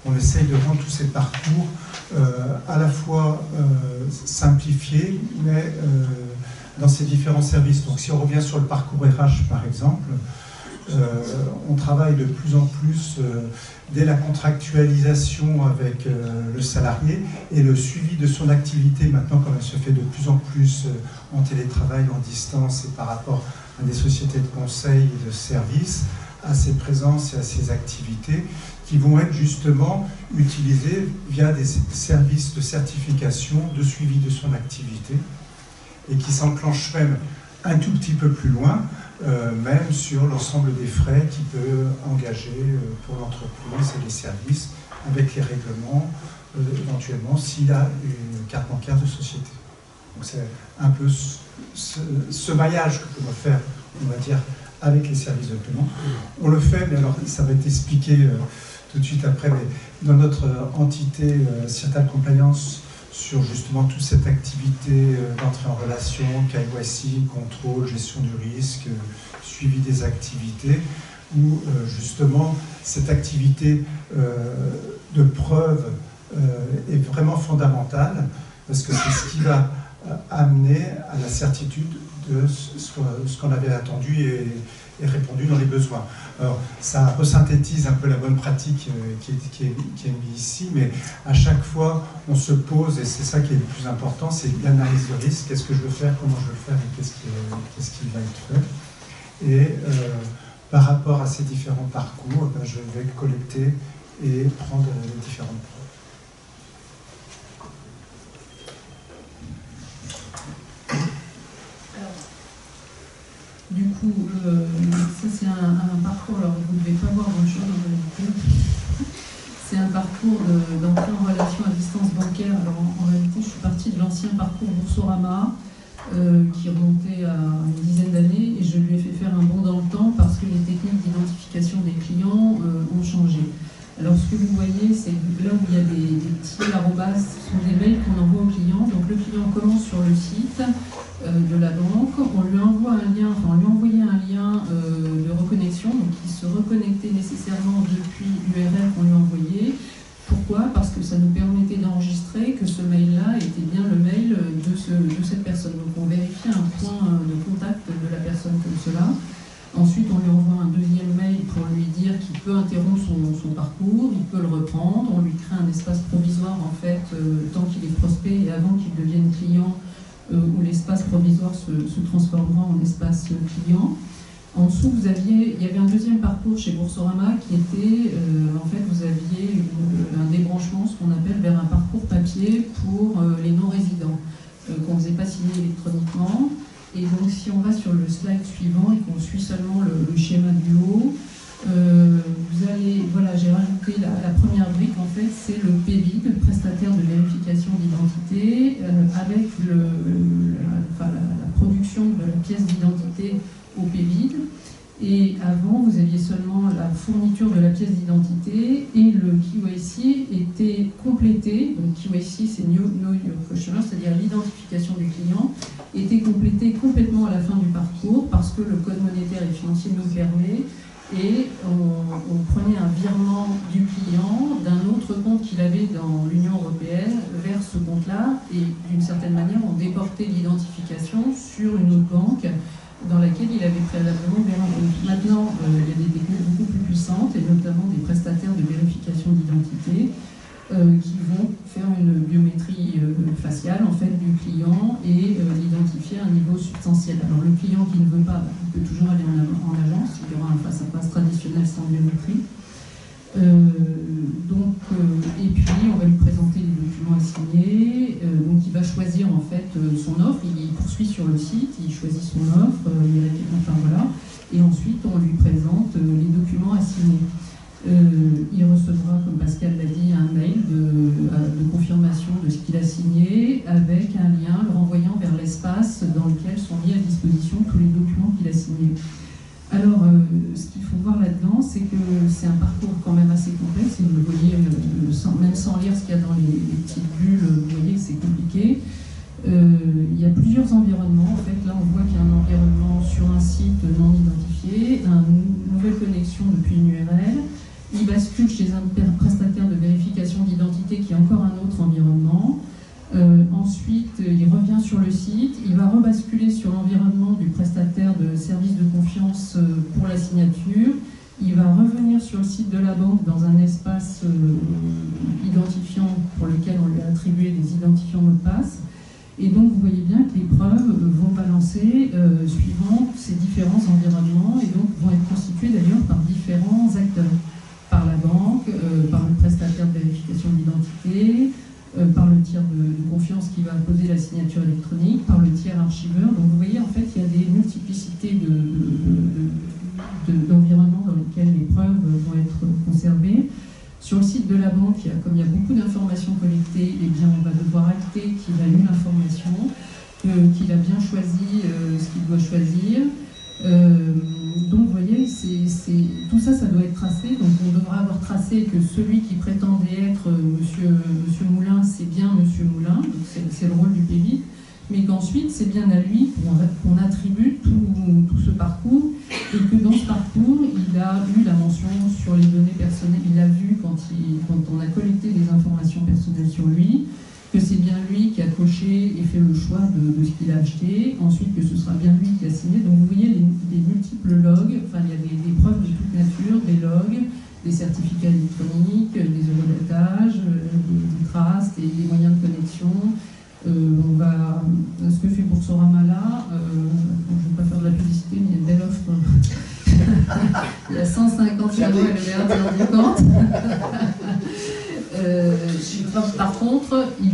on essaye de rendre tous ces parcours à la fois simplifiés, mais dans ces différents services. Donc si on revient sur le parcours RH par exemple, on travaille de plus en plus dès la contractualisation avec le salarié et le suivi de son activité maintenant, comme elle se fait de plus en plus en télétravail, en distance, et par rapport à des sociétés de conseil et de services, à ses présences et à ses activités qui vont être justement utilisées via des services de certification, de suivi de son activité, et qui s'enclenchent même un tout petit peu plus loin, même sur l'ensemble des frais qu'il peut engager pour l'entreprise et les services, avec les règlements, éventuellement, s'il a une carte bancaire de société. Donc c'est un peu ce maillage que l'on va faire, on va dire, avec les services de paiement. On le fait, mais alors ça va être expliqué tout de suite après, mais dans notre entité Sirtal Compliance, sur justement toute cette activité d'entrée en relation, KYC, contrôle, gestion du risque, suivi des activités, où justement cette activité de preuve est vraiment fondamentale, parce que c'est ce qui va amener à la certitude de ce qu'on avait attendu et répondu dans les besoins. Alors, ça resynthétise un peu la bonne pratique qui est mise ici, mais à chaque fois, on se pose, et c'est ça qui est le plus important, c'est l'analyse de risque. Qu'est-ce que je veux faire, comment je veux le faire, et qu'est-ce qui va être fait. Et par rapport à ces différents parcours, je vais collecter et prendre les différentes preuves. Du coup, ça c'est un parcours, alors vous ne devez pas voir grand-chose en réalité. C'est un parcours d'entrée en relation à distance bancaire. Alors en réalité, je suis partie de l'ancien parcours Boursorama, qui remontait à une dizaine d'années, et je lui ai fait faire un bond dans le temps parce que les techniques d'identification des clients ont changé. Alors ce que vous voyez, c'est là où il y a des petits arrobas, ce sont des mails qu'on envoie au client. Donc le client commence sur le site de la banque, on lui envoie un lien, enfin on lui envoyait un lien de reconnexion, donc il se reconnectait nécessairement depuis l'URL qu'on lui envoyait. Pourquoi? Parce que ça nous permettait d'enregistrer que ce mail-là était bien le mail de cette personne. Donc on vérifiait un point de contact de la personne comme cela. Ensuite, on lui envoie un deuxième mail pour lui dire qu'il peut interrompre son parcours, il peut le reprendre. On lui crée un espace provisoire, en fait, tant qu'il est prospect et avant qu'il devienne client, où l'espace provisoire se transformera en espace client. En dessous, il y avait un deuxième parcours chez Boursorama qui était, en fait, vous aviez un débranchement, ce qu'on appelle, vers un parcours papier pour les non-résidents, qu'on ne faisait pas signer électroniquement. Et donc, si on va sur le slide suivant et qu'on suit seulement le schéma du haut, vous allez, voilà, j'ai rajouté la première brique, en fait, c'est le PVID, le prestataire de vérification d'identité, avec la production de la pièce d'identité au PVID. Et avant, vous aviez seulement la fourniture de la pièce d'identité et le KYC était complété. Donc KYC, c'est Know Your Customer, c'est-à-dire l'identification du client, était complété complètement à la fin du parcours parce que le code monétaire et financier nous le permet. Et on prenait un virement du client d'un autre compte qu'il avait dans l'Union européenne vers ce compte-là. Et d'une certaine manière, on déportait l'identification sur une autre banque dans laquelle il avait préalablement vers un compte. Maintenant, il y a des techniques beaucoup plus puissantes, et notamment des prestataires de vérification d'identité, qui vont faire une biométrie faciale en fait, du client et l'identifier à un niveau substantiel. Alors le client qui ne veut pas, il peut toujours aller en agence, il y aura un face-à-face traditionnel sans biométrie. Et puis on va lui présenter les documents à signer, donc il va choisir en fait son offre, il poursuit sur le site, il choisit son offre, enfin voilà, et ensuite on lui présente les documents à signer. Il recevra, comme Pascal l'a dit, un mail de confirmation de ce qu'il a signé avec un lien le renvoyant vers l'espace dans lequel sont mis à disposition tous les documents qu'il a signés. Alors, ce qu'il faut voir là-dedans, c'est que c'est un parcours quand même assez complexe, et vous le voyez, même sans lire ce qu'il y a dans les petites bulles, vous voyez que c'est compliqué. Il y a plusieurs environnements. En fait, là, on voit qu'il y a un environnement sur un site non identifié, une nouvelle connexion depuis une URL. Il bascule chez un prestataire de vérification d'identité qui est encore un autre environnement. Ensuite, il revient sur le site, il va rebasculer sur l'environnement du prestataire de service de confiance pour la signature. Il va revenir sur le site de la banque dans un espace identifiant pour lequel on lui a attribué des identifiants mot de passe. Et donc, vous voyez bien que les preuves vont balancer suivant ces différents environnements et donc vont être constituées d'ailleurs par différents acteurs. Par la banque, par le prestataire de vérification d'identité, par le tiers de confiance qui va poser la signature électronique, par le tiers archiveur. Donc vous voyez, en fait, il y a des multiplicités d'environnements dans lesquels les preuves vont être conservées. Sur le site de la banque, comme il y a beaucoup d'informations collectées, eh bien, on va devoir acter qu'il a eu l'information, qu'il a bien choisi ce qu'il doit choisir. Donc tout ça, ça doit être tracé. Donc on devra avoir tracé que celui qui prétendait être monsieur Moulin, c'est bien monsieur Moulin, c'est le rôle du PV, mais qu'ensuite c'est bien à lui qu'on attribue tout ce parcours, et que dans ce parcours, il a eu la mention sur les données personnelles, il l'a vu quand on a collecté des informations personnelles sur lui, que c'est bien lui qui a coché et fait le choix de ce qu'il a acheté, ensuite que ce sera bien lui qui a signé. Donc vous voyez les multiples logs, enfin il y a des preuves de toute nature, des logs, des certificats électroniques, des horodatage, des traces, des moyens de connexion. Ce que fait Boursorama là, je ne vais pas faire de la publicité, mais il y a une belle offre. Il y a 150 euros et le verre de compte. Par contre, il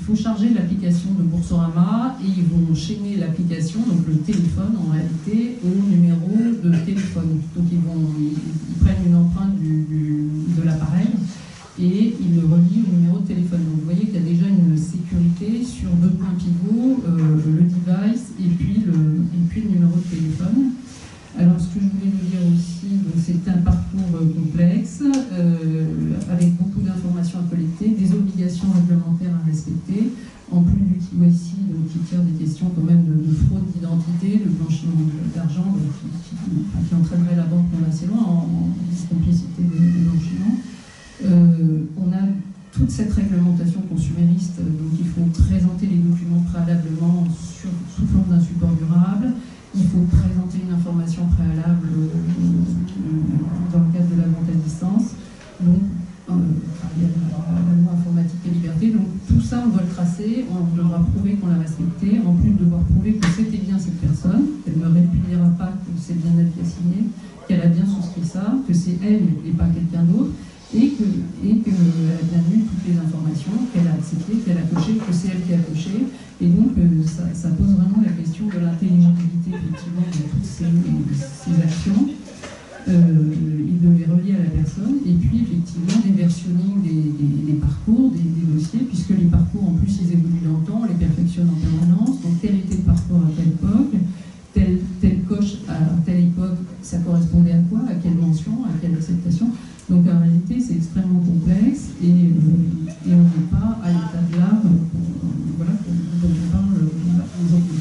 faut charger l'application de Boursorama et ils vont chaîner l'application, donc le téléphone en réalité, au numéro de téléphone. Donc ils prennent une empreinte de l'appareil et ils le relient au numéro de téléphone. Donc vous voyez qu'il y a déjà une sécurité sur 2 points pivots, le device et puis le numéro de téléphone. Alors, ce que je voulais vous dire aussi, c'est un parcours complexe, avec beaucoup d'informations à collecter, des obligations réglementaires à respecter, en plus du KYC, donc qui tire des questions quand même de fraude d'identité, de blanchiment d'argent, qui entraînerait la banque même assez loin en complicité de blanchiment. On a toute cette réglementation consumériste, donc il faut présenter les documents préalablement sous forme d'un support durable. Il faut présenter une information préalable dans le cadre de la vente à distance. Donc, il y a la loi informatique et liberté. Donc, tout ça, on doit le tracer. On devra prouver qu'on l'a respecté. En plus de devoir prouver que c'était bien cette personne, qu'elle ne répudiera pas que c'est bien elle qui a signé, qu'elle a bien souscrit ça, que c'est elle et pas quelqu'un d'autre, et qu'elle a bien eu toutes les informations, qu'elle a accepté, qu'elle a coché, que c'est elle qui a coché. Et donc, ça pose vraiment la question de l'intelligibilité, effectivement, de toutes ces actions, et de les relier à la personne. Et puis, effectivement, des versionnings des parcours, des dossiers, puisque les parcours, en plus, ils évoluent dans le temps, on les perfectionne en permanence. Donc, tel était le parcours à telle époque, telle coche à telle époque, ça correspondait à quoi, à quelle mention, à quelle acceptation. Donc en réalité, c'est extrêmement complexe et on n'est pas à l'état de l'art dont on parle aujourd'hui.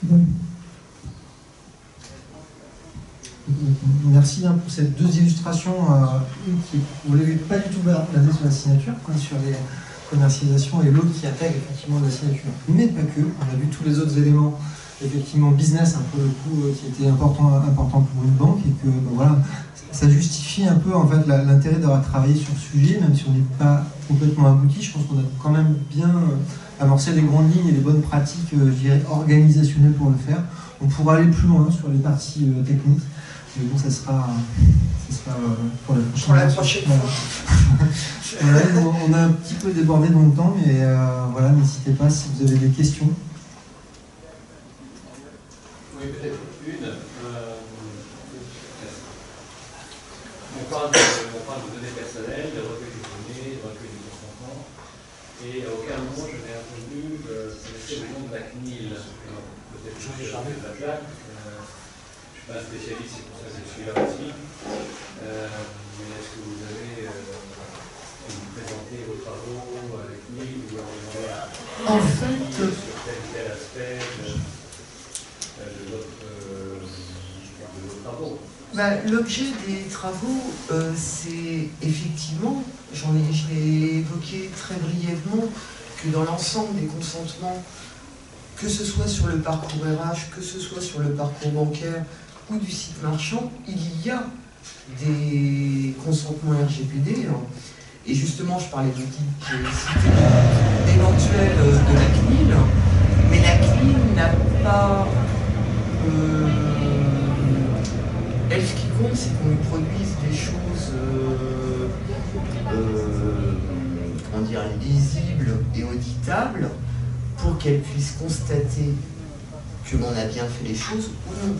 Voilà. Merci pour ces 2 illustrations. Une qui, vous ne l'avez pas du tout basée sur la signature, sur les commercialisations, et l'autre qui attaque effectivement la signature. Mais pas que, on a vu tous les autres éléments, effectivement business, pour le coup, qui était important pour une banque, et que voilà, ça justifie un peu en fait l'intérêt d'avoir travaillé sur ce sujet, même si on n'est pas complètement abouti. Je pense qu'on a quand même bien amorcé les grandes lignes et les bonnes pratiques, je dirais, organisationnelles pour le faire. On pourra aller plus loin sur les parties techniques, mais bon, ça sera pour la prochaine fois. Voilà, on a un petit peu débordé dans le temps, mais voilà, n'hésitez pas si vous avez des questions. Oui, peut-être une. On parle de données personnelles, de recueil de données, de recueil de consentement, et à aucun moment je n'ai entendu c'est le nom de la CNIL. Peut-être que je vais changer de la plaque. Je ne suis pas un spécialiste, c'est pour ça que je suis là aussi. Mais est-ce que vous avez présenté vos travaux à la CNIL ou en fait, sur tel aspect de vos travaux? L'objet des travaux, c'est effectivement, je l'ai évoqué très brièvement, que dans l'ensemble des consentements, que ce soit sur le parcours RH, que ce soit sur le parcours bancaire ou du site marchand, il y a des consentements RGPD. Et justement, je parlais du type éventuel de la CNIL, mais la CNIL n'a pas... Elle, ce qui compte, c'est qu'on lui produise des choses lisibles et auditables pour qu'elle puisse constater que l'on a bien fait les choses ou non.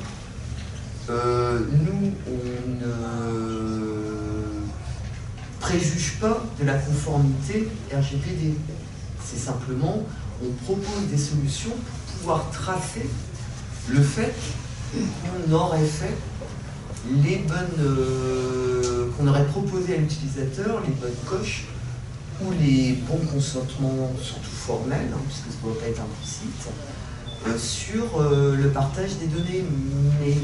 Nous, on ne préjuge pas de la conformité RGPD. C'est simplement, on propose des solutions pour pouvoir tracer le fait qu'on aurait fait qu'on aurait proposées à l'utilisateur, les bonnes coches, ou les bons consentements, surtout formels, hein, puisque ça ne doit pas être implicite, sur le partage des données. Mais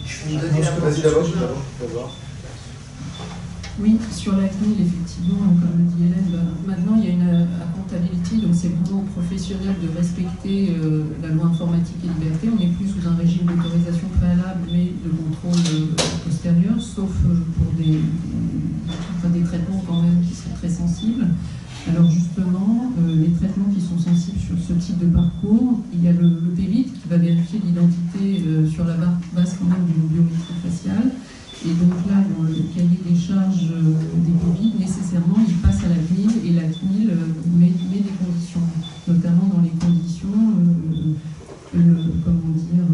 je vais me donner la parole. Oui, sur la CNIL, effectivement, comme le dit Hélène, maintenant il y a une accountability, donc c'est vraiment aux professionnels de respecter la loi informatique et liberté. On n'est plus sous un régime d'autorisation préalable, mais de contrôle postérieur, sauf pour des traitements quand même qui sont très sensibles. Alors justement, les traitements qui sont sensibles sur ce type de parcours, il y a le PVIT qui va vérifier l'identité sur la base quand même d'une biométrie faciale. Et donc là, dans le cahier des charges des PVIT, nécessairement, il passe à la CNIL et la CNIL met des conditions, notamment dans les conditions, comment dire,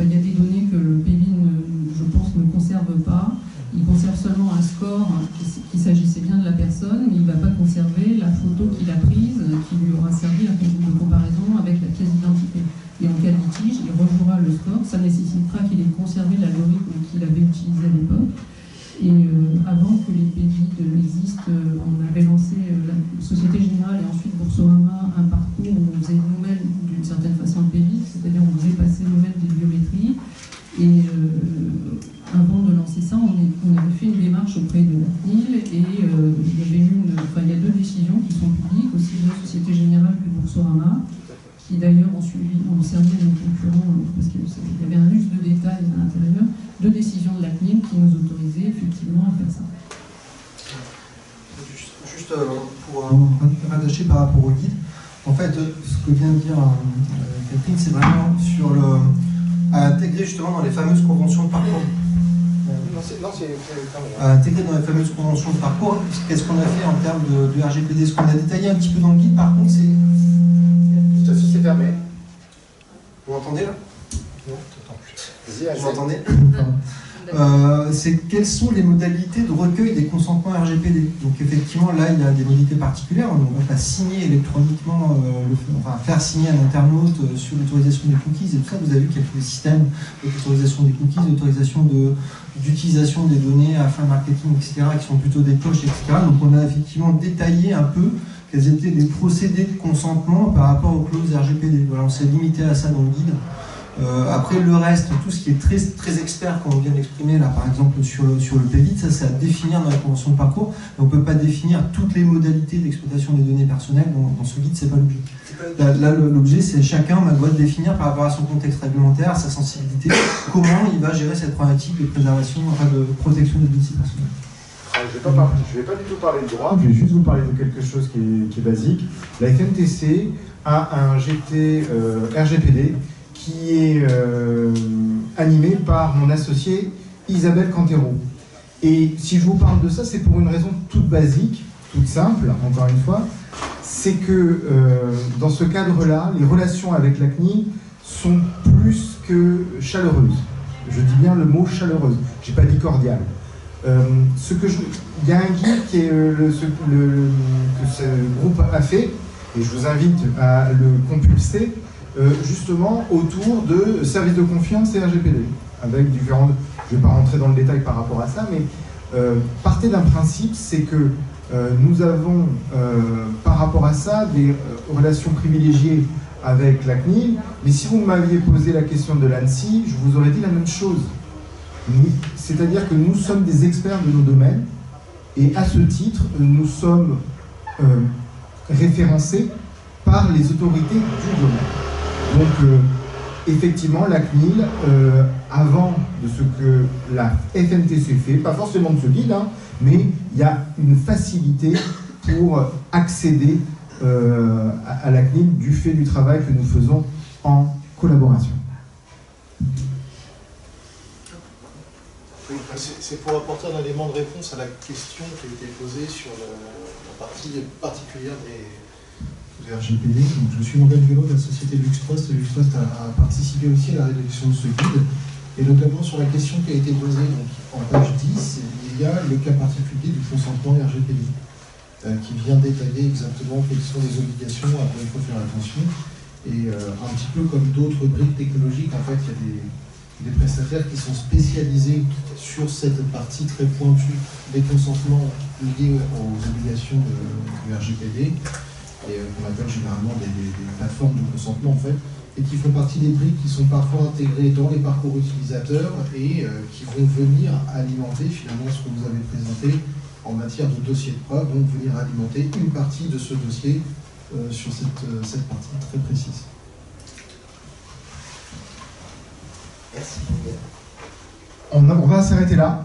il y a des données que le PVIT, je pense, ne conserve pas. Il conserve seulement un score qu'il s'agissait bien de la personne, mais il ne va pas conserver la photo qu'il a prise, qui lui aura servi à de comparaison avec la pièce d'identité. Et en cas de litige, il rejouera le score. Ça nécessitera qu'il ait conservé l'algorithme qu'il avait utilisé à l'époque. Et avant que les PVIT existent, on avait lancé la Société Générale et ensuite Boursorama un parcours où on faisait nous-mêmes d'une certaine façon le PVIT, c'est-à-dire on faisait passer nous-mêmes des biométries. Et avant de lancer ça, on avait fait une démarche auprès de la CNIL et il y a deux décisions qui sont publiques, aussi de la Société Générale que Boursorama, qui d'ailleurs ont servi à nos concurrents parce qu'il y avait un luxe de détails à l'intérieur, deux décisions de la CNIL qui nous autorisaient effectivement à faire ça. Juste pour rattacher par rapport au guide, en fait, ce que vient de dire Catherine, c'est vraiment sur à intégrer justement dans les fameuses conventions de parcours. À intégrer dans les fameuses conventions de parcours, qu'est-ce qu'on a fait en termes de RGPD? Ce qu'on a détaillé un petit peu dans le guide, par contre, c'est... Station, c'est fermé. Vous m'entendez là? Non, t'entends plus. Vas-y, vous m'entendez? C'est quelles sont les modalités de recueil des consentements RGPD. Donc effectivement, là, il y a des modalités particulières. Donc, on va signer électroniquement, faire signer un internaute sur l'autorisation des cookies et tout ça. Vous avez vu qu'il y a tous les systèmes d'autorisation des cookies, d'autorisation d'utilisation des données à fin marketing, etc., qui sont plutôt des poches, etc. Donc on a effectivement détaillé un peu quels étaient les procédés de consentement par rapport aux clauses RGPD. Voilà, on s'est limité à ça dans le guide. Après le reste, tout ce qui est très, très expert, comme on vient d'exprimer là par exemple sur le PVIT, ça c'est à définir dans la convention de parcours. Mais on ne peut pas définir toutes les modalités d'exploitation des données personnelles dans ce guide, c'est pas l'objet. Là l'objet c'est chacun doit définir par rapport à son contexte réglementaire, sa sensibilité, comment il va gérer cette problématique de préservation, de protection des données personnelles. Je ne vais pas du tout parler de droit, je vais juste vous parler de quelque chose qui est basique. La FNTC a un GT RGPD qui est animé par mon associée Isabelle Cantero. Et si je vous parle de ça, c'est pour une raison toute basique, toute simple, encore une fois, c'est que dans ce cadre-là, les relations avec la CNIL sont plus que chaleureuses. Je dis bien le mot chaleureuse, je n'ai pas dit cordial. Il y a un guide que ce groupe a fait, et je vous invite à le compulser, justement autour de services de confiance et RGPD, avec différentes... Je ne vais pas rentrer dans le détail par rapport à ça, mais partez d'un principe, c'est que nous avons, par rapport à ça, des relations privilégiées avec la CNIL, mais si vous m'aviez posé la question de l'ANSSI, je vous aurais dit la même chose. C'est-à-dire que nous sommes des experts de nos domaines, et à ce titre, nous sommes référencés par les autorités du domaine. Donc, effectivement, la CNIL, avant de ce que la FNTC fait, pas forcément de ce guide, hein, mais il y a une facilité pour accéder à la CNIL du fait du travail que nous faisons en collaboration. Oui, c'est pour apporter un élément de réponse à la question qui a été posée sur la partie particulière des RGPD. Donc, je suis Morgan Velo de la société LuxTrust. LuxTrust a participé aussi à la rédaction de ce guide, et notamment sur la question qui a été posée donc, en page 10, il y a le cas particulier du consentement RGPD, qui vient détailler exactement quelles sont les obligations à quoi il faut faire attention. Et un petit peu comme d'autres briques technologiques, en fait, il y a des prestataires qui sont spécialisés sur cette partie très pointue des consentements liés aux obligations du RGPD, et qu'on appelle généralement des plateformes de consentement en fait, et qui font partie des briques qui sont parfois intégrées dans les parcours utilisateurs et qui vont venir alimenter finalement ce que vous avez présenté en matière de dossier de preuve, donc venir alimenter une partie de ce dossier sur cette partie très précise. Merci. On va s'arrêter là.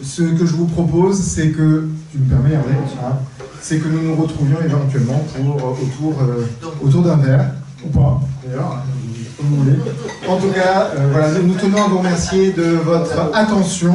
Ce que je vous propose, c'est que, tu me permets Hervé, hein, c'est que nous nous retrouvions éventuellement autour d'un verre, ou pas d'ailleurs, comme vous voulez. En tout cas, voilà, nous tenons à vous remercier de votre attention.